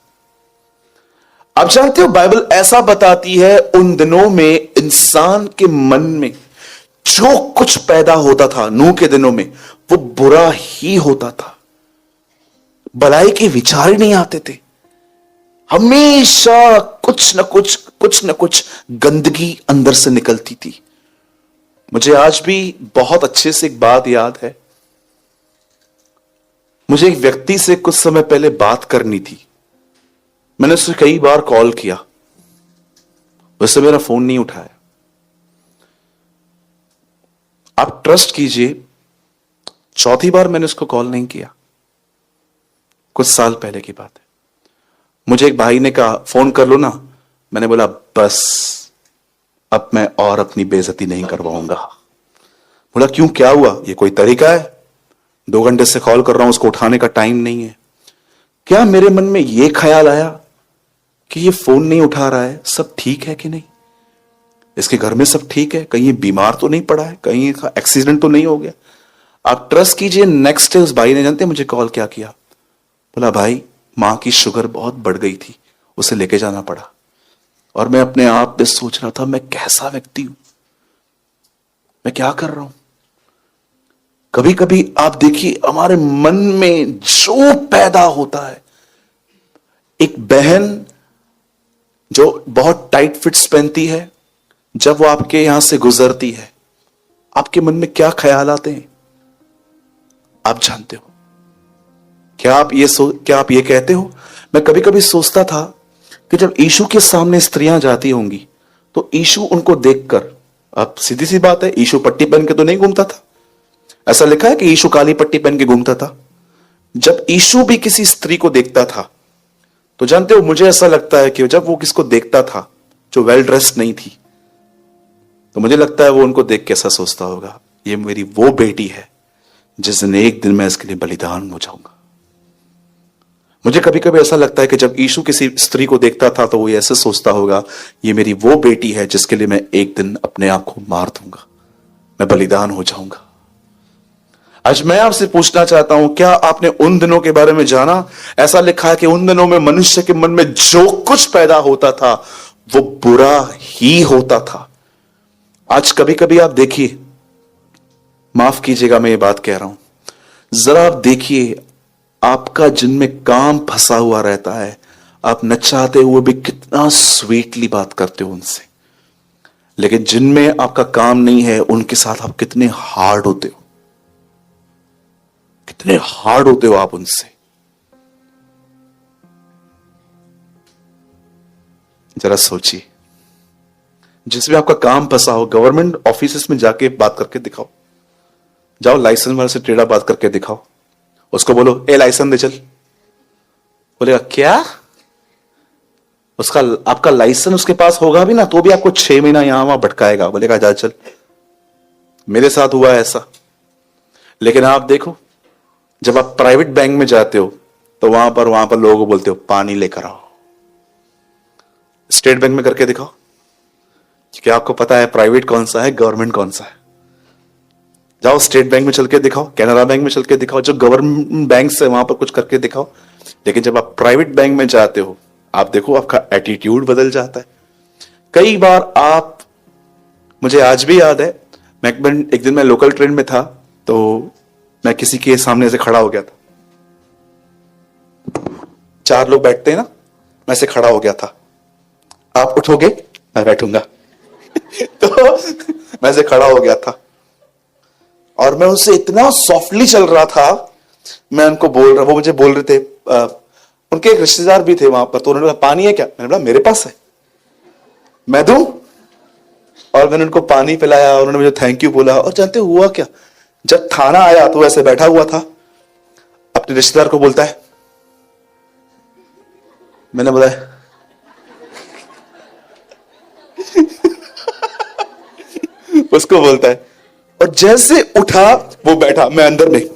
आप जानते हो बाइबल ऐसा बताती है उन दिनों में इंसान के मन में जो कुछ पैदा होता था नूह के दिनों में वो बुरा ही होता था। भलाई के विचार ही नहीं आते थे। हमेशा कुछ न कुछ गंदगी अंदर से निकलती थी। मुझे आज भी बहुत अच्छे से एक बात याद है। मुझे एक व्यक्ति से कुछ समय पहले बात करनी थी। मैंने उसे कई बार कॉल किया, वैसे मेरा फोन नहीं उठाया। आप ट्रस्ट कीजिए, चौथी बार मैंने उसको कॉल नहीं किया। कुछ साल पहले की बात है। मुझे एक भाई ने कहा फोन कर लो ना। मैंने बोला बस अब मैं और अपनी बेइज्जती नहीं करवाऊंगा। बोला क्यों, क्या हुआ? ये कोई तरीका है? 2 घंटे से कॉल कर रहा हूं, उसको उठाने का टाइम नहीं है। क्या मेरे मन में यह ख्याल आया कि ये फोन नहीं उठा रहा है, सब ठीक है कि नहीं, इसके घर में सब ठीक है, कहीं ये बीमार तो नहीं पड़ा है, कहीं एक्सीडेंट तो नहीं हो गया। आप ट्रस्ट कीजिए, नेक्स्ट डे उस भाई ने जानते मुझे कॉल क्या किया? बोला भाई मां की शुगर बहुत बढ़ गई थी, उसे लेके जाना पड़ा। और मैं अपने आप में सोच रहा था मैं कैसा व्यक्ति हूं, मैं क्या कर रहा हूं। कभी कभी आप देखिए हमारे मन में जो पैदा होता है, एक बहन जो बहुत टाइट फिट्स पहनती है, जब वो आपके यहां से गुजरती है आपके मन में क्या ख्याल आते हैं आप जानते हो? क्या आप ये कहते हो? मैं कभी कभी सोचता था कि जब यीशु के सामने स्त्रियां जाती होंगी तो यीशु उनको देखकर, अब सीधी सी बात है, यीशु पट्टी पहन के तो नहीं घूमता था। ऐसा लिखा है कि यीशु काली पट्टी पहन के घूमता था। जब यीशु भी किसी स्त्री को देखता था तो जानते हो, मुझे ऐसा लगता है कि जब वो किसको देखता था जो वेल ड्रेस्ड नहीं थी, तो मुझे लगता है वो उनको देख के ऐसा सोचता होगा, ये मेरी वो बेटी है जिस दिन एक दिन मैं इसके लिए बलिदान हो जाऊंगा। मुझे कभी कभी ऐसा लगता है कि जब यीशु किसी स्त्री को देखता था तो वो ऐसे सोचता होगा, ये मेरी वो बेटी है जिसके लिए मैं एक दिन अपने आप को मार दूंगा, मैं बलिदान हो जाऊंगा। आज मैं आपसे पूछना चाहता हूं, क्या आपने उन दिनों के बारे में जाना? ऐसा लिखा है कि उन दिनों में मनुष्य के मन में जो कुछ पैदा होता था वो बुरा ही होता था। आज कभी कभी आप देखिए, माफ कीजिएगा मैं ये बात कह रहा हूं, जरा आप देखिए आपका जिनमें काम फंसा हुआ रहता है, आप न चाहते हुए भी कितना स्वीटली बात करते हो उनसे, लेकिन जिनमें आपका काम नहीं है उनके साथ आप कितने हार्ड होते हो, कितने हार्ड होते हो आप उनसे। जरा सोचिए, जिसमें आपका काम फंसा हो, गवर्नमेंट ऑफिस में जाके बात करके दिखाओ, जाओ लाइसेंस वाले से टेढ़ा बात करके दिखाओ, उसको बोलो ए लाइसेंस दे चल, बोलेगा क्या? उसका आपका लाइसेंस उसके पास होगा भी ना तो भी आपको 6 महीना यहां वहां भटकाएगा, बोलेगा जा चल। मेरे साथ हुआ है ऐसा। लेकिन आप देखो, जब आप प्राइवेट बैंक में जाते हो तो वहां पर लोगों को बोलते हो पानी लेकर आओ। स्टेट बैंक में करके दिखाओ, क्या आपको पता है प्राइवेट कौन सा है, गवर्नमेंट कौन सा है? जाओ स्टेट बैंक में चल के दिखाओ, कैनरा बैंक में चल के दिखाओ, जो गवर्नमेंट बैंक से वहां पर कुछ करके दिखाओ। लेकिन जब आप प्राइवेट बैंक में जाते हो, आप देखो आपका एटीट्यूड बदल जाता है। कई बार आप, मुझे आज भी याद है, एक दिन मैं लोकल ट्रेन में था तो मैं किसी के सामने से खड़ा हो गया था। 4 लोग बैठते हैं ना, मैं से खड़ा हो गया था। आप उठोगे मैं बैठूंगा तो मैं से खड़ा हो गया था और मैं उनसे इतना सॉफ्टली चल रहा था, मैं उनको बोल रहा, वो मुझे बोल रहे थे उनके एक रिश्तेदार भी थे वहां पर, तो उन्होंने कहा पानी है क्या? मैंने बोला मेरे पास है, मैं दूं? और मैंने उनको पानी पिलाया, उन्होंने मुझे थैंक यू बोला। और जानते हुआ क्या, जब थाना आया तो ऐसे बैठा हुआ था, अपने रिश्तेदार को बोलता है, मैंने बोला उसको बोलता है, और जैसे उठा वो बैठा, मैं अंदर नहीं।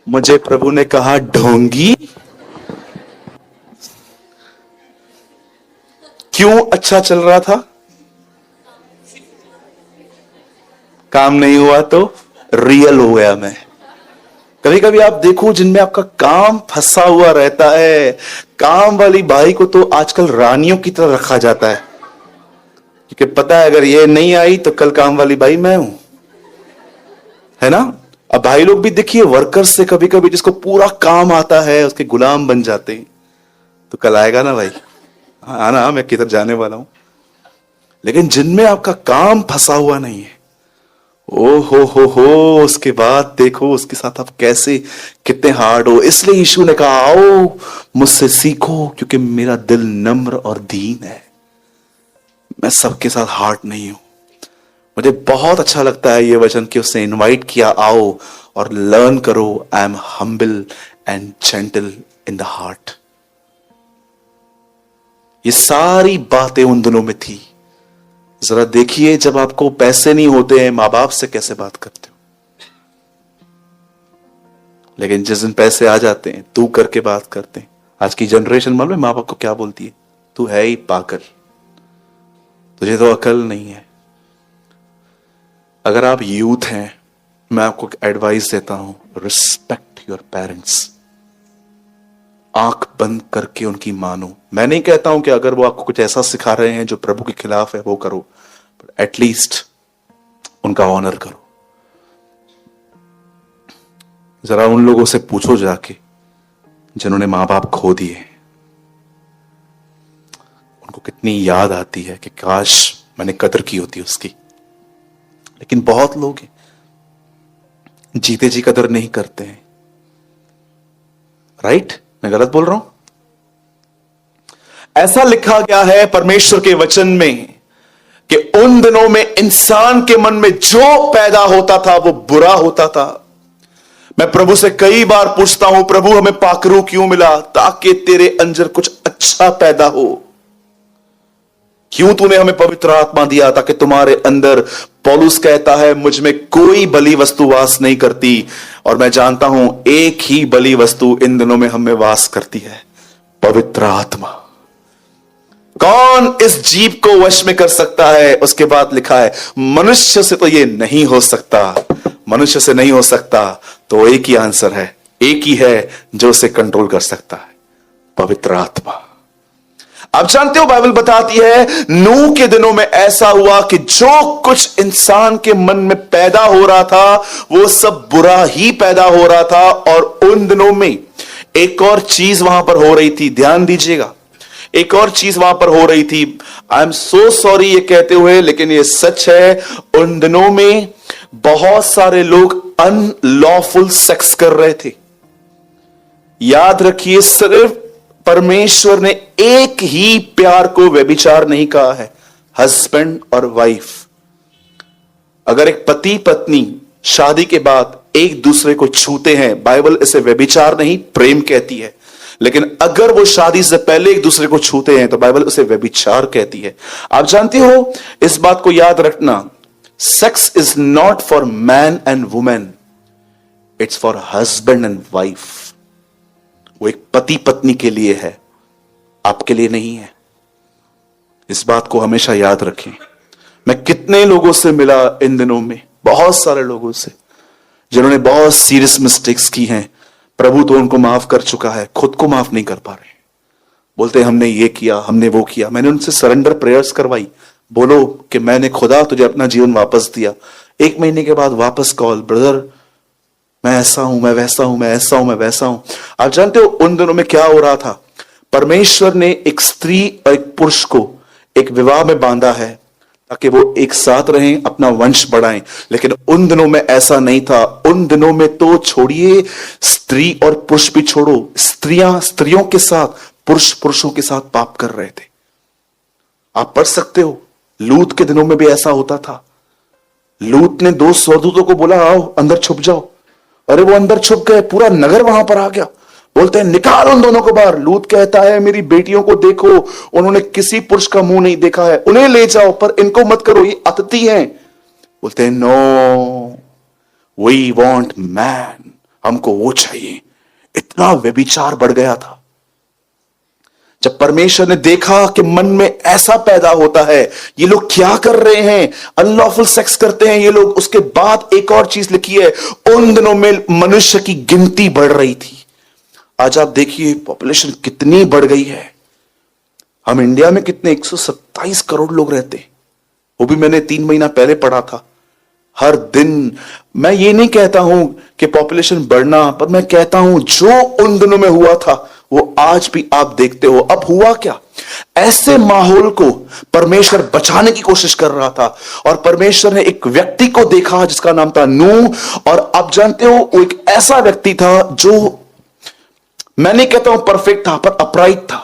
मुझे प्रभु ने कहा ढोंगी, क्यों अच्छा चल रहा था? काम नहीं हुआ तो रियल हो गया मैं। कभी कभी आप देखो जिनमें आपका काम फंसा हुआ रहता है, काम वाली बाई को तो आजकल रानियों की तरह रखा जाता है, क्योंकि पता है अगर ये नहीं आई तो कल काम वाली बाई मैं हूं, है ना? अब भाई लोग भी देखिए, वर्कर्स से कभी कभी जिसको पूरा काम आता है उसके गुलाम बन जाते हैं, तो कल आएगा ना भाई, आना, मैं किधर जाने वाला हूं। लेकिन जिनमें आपका काम फंसा हुआ नहीं है, ओ हो, उसके बाद देखो उसके साथ आप कैसे, कितने हार्ड हो। इसलिए यीशु ने कहा आओ मुझसे सीखो, क्योंकि मेरा दिल नम्र और दीन है, मैं सबके साथ हार्ड नहीं हूं। मुझे बहुत अच्छा लगता है ये वचन कि उसने इनवाइट किया, आओ और लर्न करो, I am humble and gentle in the heart. ये सारी बातें उन दिनों में थी। जरा देखिए, जब आपको पैसे नहीं होते हैं, मां बाप से कैसे बात करते हो, लेकिन जिस दिन पैसे आ जाते हैं तू करके बात करते हैं। आज की जनरेशन मालूम है मां बाप को क्या बोलती है? तू है ही पागल, तुझे तो अकल नहीं है। अगर आप यूथ हैं, मैं आपको एडवाइस देता हूं, रिस्पेक्ट योर पेरेंट्स। आंख बंद करके उनकी मानो। मैं नहीं कहता हूं कि अगर वो आपको कुछ ऐसा सिखा रहे हैं जो प्रभु के खिलाफ है वो करो, पर एटलीस्ट उनका ऑनर करो। जरा उन लोगों से पूछो जाके जिन्होंने मां बाप खो दिए, उनको कितनी याद आती है कि काश मैंने कदर की होती उसकी। लेकिन बहुत लोग हैं जीते जी कदर नहीं करते हैं। राइट? मैं गलत बोल रहा हूं? ऐसा लिखा गया है परमेश्वर के वचन में कि उन दिनों में इंसान के मन में जो पैदा होता था वो बुरा होता था। मैं प्रभु से कई बार पूछता हूं, प्रभु हमें पाखरू क्यों मिला? ताकि तेरे अंदर कुछ अच्छा पैदा हो। क्यों तूने हमें पवित्र आत्मा दिया? ताकि तुम्हारे अंदर, पौलुस कहता है, मुझ में कोई बली वस्तु वास नहीं करती, और मैं जानता हूं एक ही बली वस्तु इन दिनों में हमें वास करती है, पवित्र आत्मा। कौन इस जीव को वश में कर सकता है? उसके बाद लिखा है मनुष्य से तो यह नहीं हो सकता, मनुष्य से नहीं हो सकता। तो एक ही आंसर है, एक ही है जो उसे कंट्रोल कर सकता है, पवित्र आत्मा। आप जानते हो बाइबल बताती है नूह के दिनों में ऐसा हुआ कि जो कुछ इंसान के मन में पैदा हो रहा था वो सब बुरा ही पैदा हो रहा था। और उन दिनों में एक और चीज वहां पर हो रही थी, ध्यान दीजिएगा, एक और चीज वहां पर हो रही थी। आई एम सो सॉरी ये कहते हुए, लेकिन ये सच है। उन दिनों में बहुत सारे लोग अनलॉफुल सेक्स कर रहे थे। याद रखिए, सिर्फ परमेश्वर ने एक ही प्यार को व्यभिचार नहीं कहा है, हस्बैंड और वाइफ। अगर एक पति पत्नी शादी के बाद एक दूसरे को छूते हैं, बाइबल इसे व्यभिचार नहीं प्रेम कहती है। लेकिन अगर वो शादी से पहले एक दूसरे को छूते हैं तो बाइबल उसे व्यभिचार कहती है। आप जानते हो, इस बात को याद रखना, sex is not for man and women, it's for husband and wife. वो एक पति पत्नी के लिए है, आपके लिए नहीं है। इस बात को हमेशा याद रखें। मैं कितने लोगों से मिला इन दिनों में, बहुत सारे लोगों से, जिन्होंने बहुत सीरियस मिस्टेक्स की हैं। प्रभु तो उनको माफ कर चुका है, खुद को माफ नहीं कर पा रहे। बोलते हमने ये किया, हमने वो किया। मैंने उनसे सरेंडर प्रेयर्स करवाई, बोलो कि मैंने खुदा तुझे अपना जीवन वापस दिया। 1 महीने के बाद वापस कॉल, ब्रदर मैं ऐसा हूं, मैं वैसा हूं, मैं ऐसा हूं, मैं वैसा हूं। आप जानते हो उन दिनों में क्या हो रहा था? परमेश्वर ने एक स्त्री और एक पुरुष को एक विवाह में बांधा है ताकि वो एक साथ रहें, अपना वंश बढ़ाएं। लेकिन उन दिनों में ऐसा नहीं था। उन दिनों में तो छोड़िए, स्त्री और पुरुष भी छोड़ो, स्त्रियां स्त्रियों के साथ, पुरुष पुरुषों के साथ पाप कर रहे थे। आप पढ़ सकते हो, लूत के दिनों में भी ऐसा होता था। लूत ने 2 स्वर्गदूतों को बोला, आओ अंदर छुप जाओ। अरे वो अंदर छुप गए, पूरा नगर वहां पर आ गया। बोलते हैं निकाल उन दोनों को बाहर। लूत कहता है मेरी बेटियों को देखो, उन्होंने किसी पुरुष का मुंह नहीं देखा है, उन्हें ले जाओ, पर इनको मत करो, ये अतिथि हैं। बोलते हैं नो, वी वांट मैन, हमको वो चाहिए। इतना व्यभिचार बढ़ गया था। जब परमेश्वर ने देखा कि मन में ऐसा पैदा होता है, ये लोग क्या कर रहे हैं, अनलॉफुल सेक्स करते हैं ये लोग। उसके बाद एक और चीज लिखी है, उन दिनों में मनुष्य की गिनती बढ़ रही थी। आज आप देखिए पॉपुलेशन कितनी बढ़ गई है। हम इंडिया में कितने 127 करोड़ लोग रहते हैं, वो भी मैंने 3 महीना पहले पढ़ा था। हर दिन, मैं ये नहीं कहता हूं कि पॉपुलेशन बढ़ना, पर मैं कहता हूं जो उन दिनों में हुआ था वो आज भी आप देखते हो। अब हुआ क्या, ऐसे माहौल को परमेश्वर बचाने की कोशिश कर रहा था, और परमेश्वर ने एक व्यक्ति को देखा जिसका नाम था नूह। और आप जानते हो वो एक ऐसा व्यक्ति था जो, मैं नहीं कहता हूं परफेक्ट था, पर अपराइट था।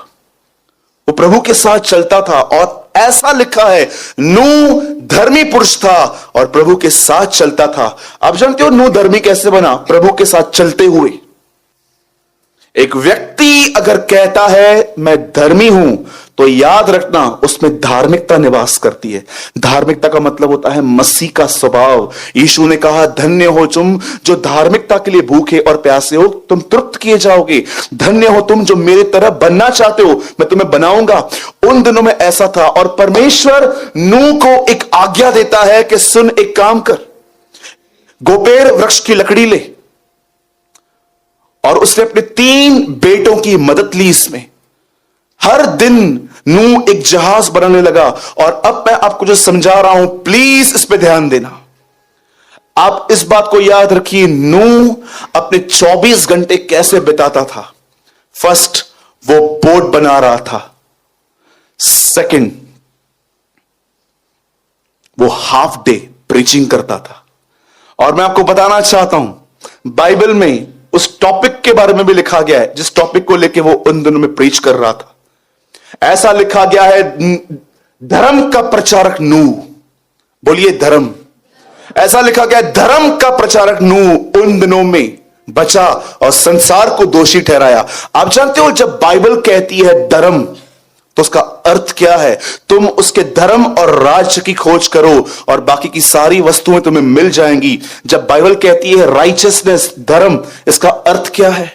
वो प्रभु के साथ चलता था, और ऐसा लिखा है नूह धर्मी पुरुष था और प्रभु के साथ चलता था। आप जानते हो नूह धर्मी कैसे बना? प्रभु के साथ चलते हुए। एक व्यक्ति अगर कहता है मैं धर्मी हूं, तो याद रखना उसमें धार्मिकता निवास करती है। धार्मिकता का मतलब होता है मसीह का स्वभाव। यीशु ने कहा धन्य हो तुम जो धार्मिकता के लिए भूखे और प्यासे हो, तुम तृप्त किए जाओगे। धन्य हो तुम जो मेरे तरह बनना चाहते हो, मैं तुम्हें बनाऊंगा। उन दिनों में ऐसा था, और परमेश्वर नूह को एक आज्ञा देता है कि सुन, एक काम कर, गोपेर वृक्ष की लकड़ी ले। और उसने अपने 3 बेटों की मदद ली इसमें। हर दिन नूह एक जहाज बनाने लगा। और अब मैं आपको जो समझा रहा हूं, प्लीज इस पे ध्यान देना। आप इस बात को याद रखिए, नूह अपने 24 घंटे कैसे बिताता था। फर्स्ट, वो बोट बना रहा था। सेकंड, वो हाफ डे प्रीचिंग करता था। और मैं आपको बताना चाहता हूं, बाइबल में उस टॉपिक के बारे में भी लिखा गया है जिस टॉपिक को लेके वो उन दिनों में प्रीच कर रहा था। ऐसा लिखा गया है, धर्म का प्रचारक नूह। बोलिए धर्म। ऐसा लिखा गया है, धर्म का प्रचारक नूह उन दिनों में बचा और संसार को दोषी ठहराया। आप जानते हो जब बाइबल कहती है धर्म, तो उसका अर्थ क्या है? तुम उसके धर्म और राज्य की खोज करो और बाकी की सारी वस्तुएं तुम्हें मिल जाएंगी। जब बाइबल कहती है राइचियसनेस, धर्म, इसका अर्थ क्या है?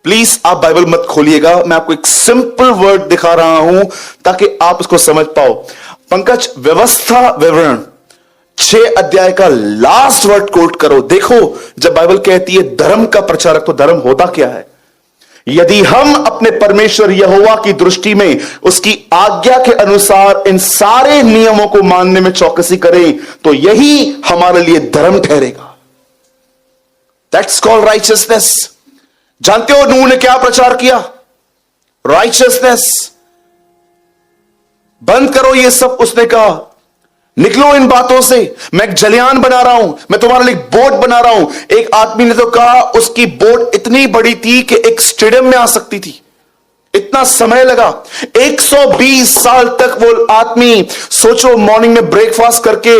प्लीज आप बाइबल मत खोलिएगा, मैं आपको एक सिंपल वर्ड दिखा रहा हूं ताकि आप इसको समझ पाओ। पंकज, व्यवस्था विवरण 6 अध्याय का लास्ट वर्ड कोट करो। देखो, जब बाइबल कहती है धर्म का प्रचारक, तो धर्म होता क्या है? यदि हम अपने परमेश्वर यहोवा की दृष्टि में उसकी आज्ञा के अनुसार इन सारे नियमों को मानने में चौकसी करें, तो यही हमारे लिए धर्म ठहरेगा। That's called righteousness. जानते हो नूह ने क्या प्रचार किया? राइचियसनेस। बंद करो ये सब, उसने कहा निकलो इन बातों से। मैं एक जलयान बना रहा हूं, मैं तुम्हारे लिए बोट बना रहा हूं। एक आदमी ने तो कहा उसकी बोट इतनी बड़ी थी कि एक स्टेडियम में आ सकती थी। इतना समय लगा, 120 साल तक वो आदमी, सोचो, मॉर्निंग में ब्रेकफास्ट करके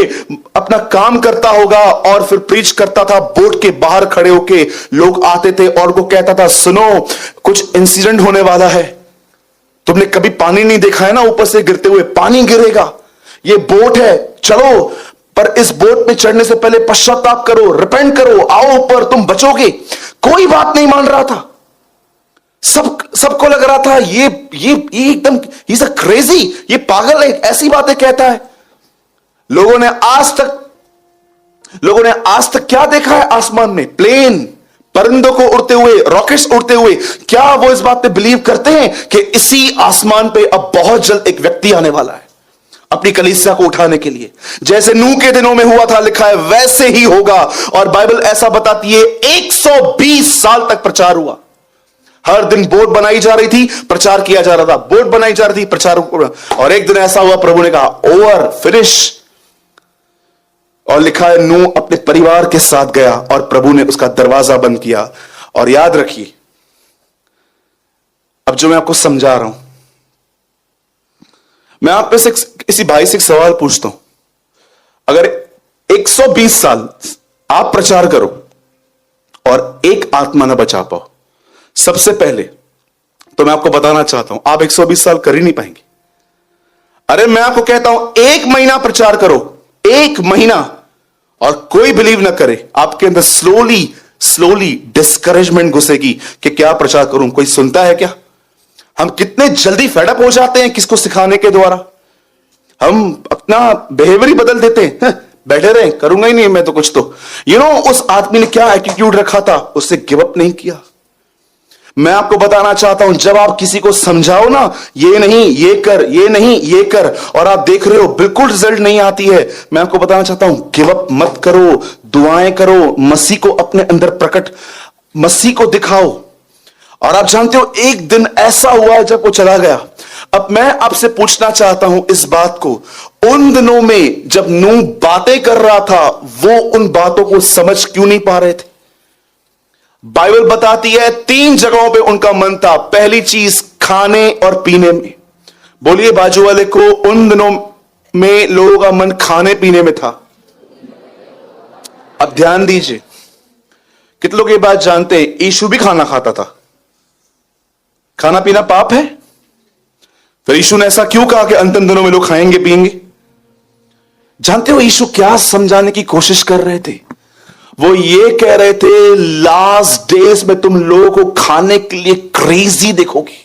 अपना काम करता होगा और फिर प्रीच करता था। बोट के बाहर खड़े होके लोग आते थे और वो कहता था सुनो, कुछ इंसिडेंट होने वाला है। तुमने कभी पानी नहीं देखा है ना, ऊपर से गिरते हुए पानी गिरेगा। ये बोट है, चलो, पर इस बोट में चढ़ने से पहले पश्चाताप करो, रिपेंट करो, आओ ऊपर, तुम बचोगे। कोई बात नहीं मान रहा था। सबको लग रहा था ये एकदम इज अ क्रेजी, ये पागल है, ऐसी बातें कहता है। लोगों ने आज तक क्या देखा है आसमान में? प्लेन, परिंदों को उड़ते हुए, रॉकेट्स उड़ते हुए। क्या वो इस बात पे बिलीव करते हैं कि इसी आसमान पे अब बहुत जल्द एक व्यक्ति आने वाला है अपनी कलीसिया को उठाने के लिए? जैसे नूह के दिनों में हुआ था, लिखा है वैसे ही होगा। और बाइबल ऐसा बताती है 120 साल तक प्रचार हुआ। हर दिन बोर्ड बनाई जा रही थी, प्रचार किया जा रहा था, बोर्ड बनाई जा रही थी, प्रचार। और एक दिन ऐसा हुआ, प्रभु ने कहा ओवर, फिनिश। और लिखा है नूह अपने परिवार के साथ गया और प्रभु ने उसका दरवाजा बंद किया। और याद रखिए, अब जो मैं आपको समझा रहा हूं, मैं आप में से किसी भाई से एक सवाल पूछता हूं, अगर 120 साल आप प्रचार करो और एक आत्मा ना बचा पाओ, सबसे पहले तो मैं आपको बताना चाहता हूं, आप 120 साल कर ही नहीं पाएंगे। अरे मैं आपको कहता हूं, 1 महीना प्रचार करो, 1 महीना, और कोई बिलीव ना करे, आपके अंदर स्लोली स्लोली डिस्करेजमेंट घुसेगी कि क्या प्रचार करूं, कोई सुनता है क्या? हम कितने जल्दी फेडअप हो जाते हैं किसको सिखाने के द्वारा, हम अपना बिहेवियर ही बदल देते हैं, बैठे रहे, करूंगा ही नहीं मैं तो कुछ तो। उस आदमी ने क्या एटीट्यूड रखा था, उससे गिव अप नहीं किया। मैं आपको बताना चाहता हूं, जब आप किसी को समझाओ ना, ये नहीं ये कर, ये नहीं ये कर, और आप देख रहे हो बिल्कुल रिजल्ट नहीं आती है, मैं आपको बताना चाहता हूं, गिव अप मत करो, दुआएं करो, मसीह को अपने अंदर प्रकट, मसीह को दिखाओ। और आप जानते हो, एक दिन ऐसा हुआ जब वो चला गया। अब मैं आपसे पूछना चाहता हूं इस बात को, उन दिनों में जब नूह बातें कर रहा था, वो उन बातों को समझ क्यों नहीं पा रहे थे? बाइबल बताती है 3 जगहों पे उनका मन था। पहली चीज, खाने और पीने में। बोलिए बाजू वाले को, उन दिनों में लोगों का मन खाने पीने में था। अब ध्यान दीजिए, कितने लोग ये बात जानते हैं, यीशु भी खाना खाता था। खाना पीना पाप है? फिर यीशु ने ऐसा क्यों कहा कि अंतिम दिनों में लोग खाएंगे पिएंगे? जानते हो यीशु क्या समझाने की कोशिश कर रहे थे? वो ये कह रहे थे, लास्ट डेज में तुम लोगों को खाने के लिए क्रेजी देखोगे,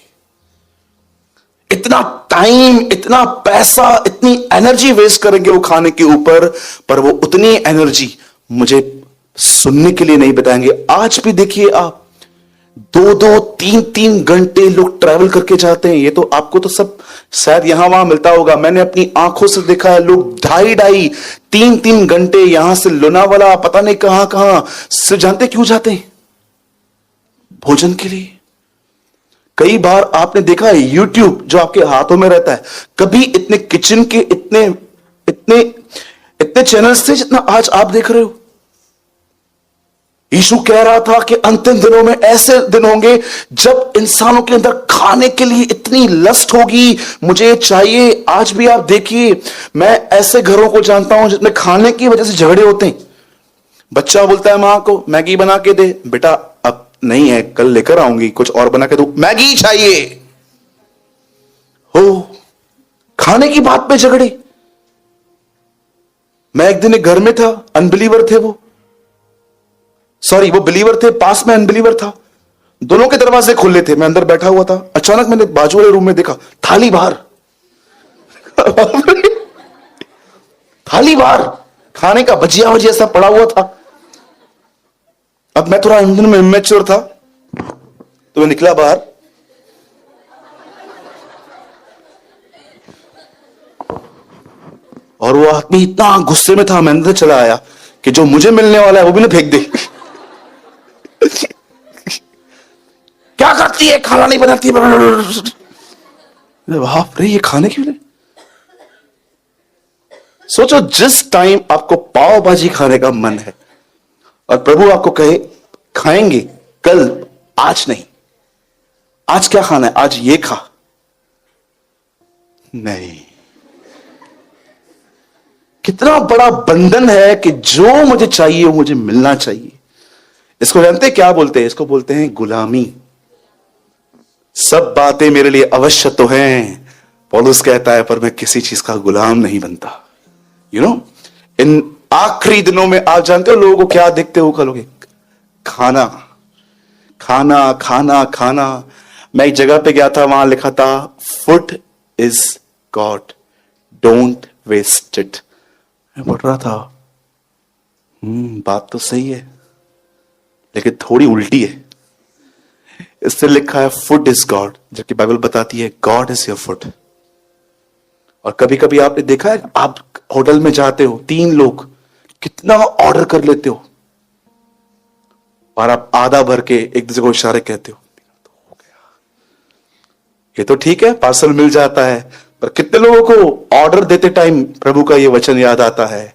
इतना टाइम, इतना पैसा, इतनी एनर्जी वेस्ट करेंगे वो खाने के ऊपर, पर वो उतनी एनर्जी मुझे सुनने के लिए नहीं बताएंगे। आज भी देखिए आप, 2-2, 3-3 घंटे लोग ट्रैवल करके जाते हैं। ये तो आपको तो सब शायद यहां वहां मिलता होगा, मैंने अपनी आंखों से देखा है, लोग 2.5-2.5, 3-3 घंटे यहां से लोनावाला, पता नहीं कहां कहां से, जानते क्यों जाते हैं? भोजन के लिए। कई बार आपने देखा है, यूट्यूब जो आपके हाथों में रहता है, कभी इतने किचन के इतने इतने इतने चैनल्स थे जितना आज आप देख रहे हो। यीशु कह रहा था कि अंतिम दिनों में ऐसे दिन होंगे जब इंसानों के अंदर खाने के लिए इतनी लस्ट होगी, मुझे चाहिए। आज भी आप देखिए, मैं ऐसे घरों को जानता हूं जिसमें खाने की वजह से झगड़े होते हैं। बच्चा बोलता है मां को, मैगी बना के दे, बेटा अब नहीं है, कल लेकर आऊंगी, कुछ और बना के दो, मैगी चाहिए हो, खाने की बात पे झगड़े। मैं एक दिन एक घर में था, अनबिलीवर थे वो, सॉरी वो बिलीवर थे, पास में अनबिलीवर था, दोनों के दरवाजे खुले थे, मैं अंदर बैठा हुआ था, अचानक मैंने बाजू वाले रूम में देखा, थाली बाहर थाली बाहर, खाने का भजिया वजिया सब पड़ा हुआ था। अब मैं थोड़ा अंदर में इमेच्योर था, तो मैं निकला बाहर, और वो आदमी इतना गुस्से में था, मैं अंदर चला आया कि जो मुझे मिलने वाला है वो भी ना फेंक दे। क्या करती है, खाना नहीं बनाती है, बाप रे, ये खाने के लिए। सोचो, जिस टाइम आपको पाव भाजी खाने का मन है और प्रभु आपको कहे खाएंगे कल, आज नहीं, आज क्या खाना है, आज ये खा, नहीं। कितना बड़ा बंधन है कि जो मुझे चाहिए वो मुझे मिलना चाहिए। इसको जानते हैं क्या बोलते हैं? इसको बोलते हैं गुलामी। सब बातें मेरे लिए अवश्य तो हैं, पौलुस कहता है, पर मैं किसी चीज का गुलाम नहीं बनता। इन आखिरी दिनों में आप जानते हो लोगों को क्या देखते हो कलोगे? खाना खाना खाना खाना। मैं एक जगह पे गया था, वहां लिखा था, food is God, don't waste it. मैं पढ़ रहा था, बात तो सही है, लेकिन थोड़ी उल्टी है। इससे लिखा है फूड इज गॉड, जबकि बाइबल बताती है गॉड इज योर फूड। और कभी कभी आपने देखा है, आप होटल में जाते हो, 3 लोग, कितना ऑर्डर कर लेते हो, और आप आधा भर के एक दूसरे को इशारे कहते हो, ये तो ठीक है, पार्सल मिल जाता है, पर कितने लोगों को ऑर्डर देते टाइम प्रभु का ये वचन याद आता है,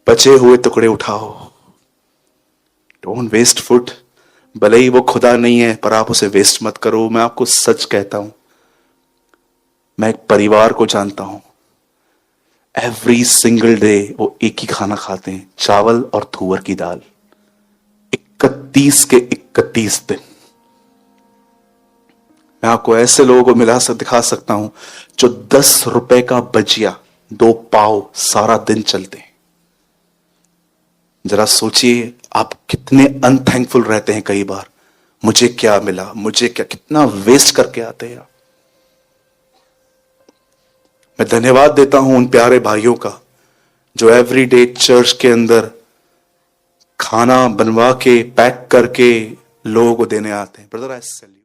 बचे हुए टुकड़े उठाओ। Don't waste food. भले ही वो खुदा नहीं है, पर आप उसे वेस्ट मत करो। मैं आपको सच कहता हूं, मैं एक परिवार को जानता हूं, एवरी सिंगल डे वो एक ही खाना खाते हैं, चावल और तुअर की दाल, 31 के 31 दिन। मैं आपको ऐसे लोगों को दिखा सकता हूं जो 10 रुपए का भजिया 2 पाव सारा दिन चलते हैं। जरा सोचिए आप कितने अनथैंकफुल रहते हैं कई बार, मुझे क्या मिला, मुझे क्या, कितना वेस्ट करके आते हैं। मैं धन्यवाद देता हूं उन प्यारे भाइयों का जो एवरीडे चर्च के अंदर खाना बनवा के पैक करके लोगों को देने आते हैं। ब्रदर, आई सेल्यूट।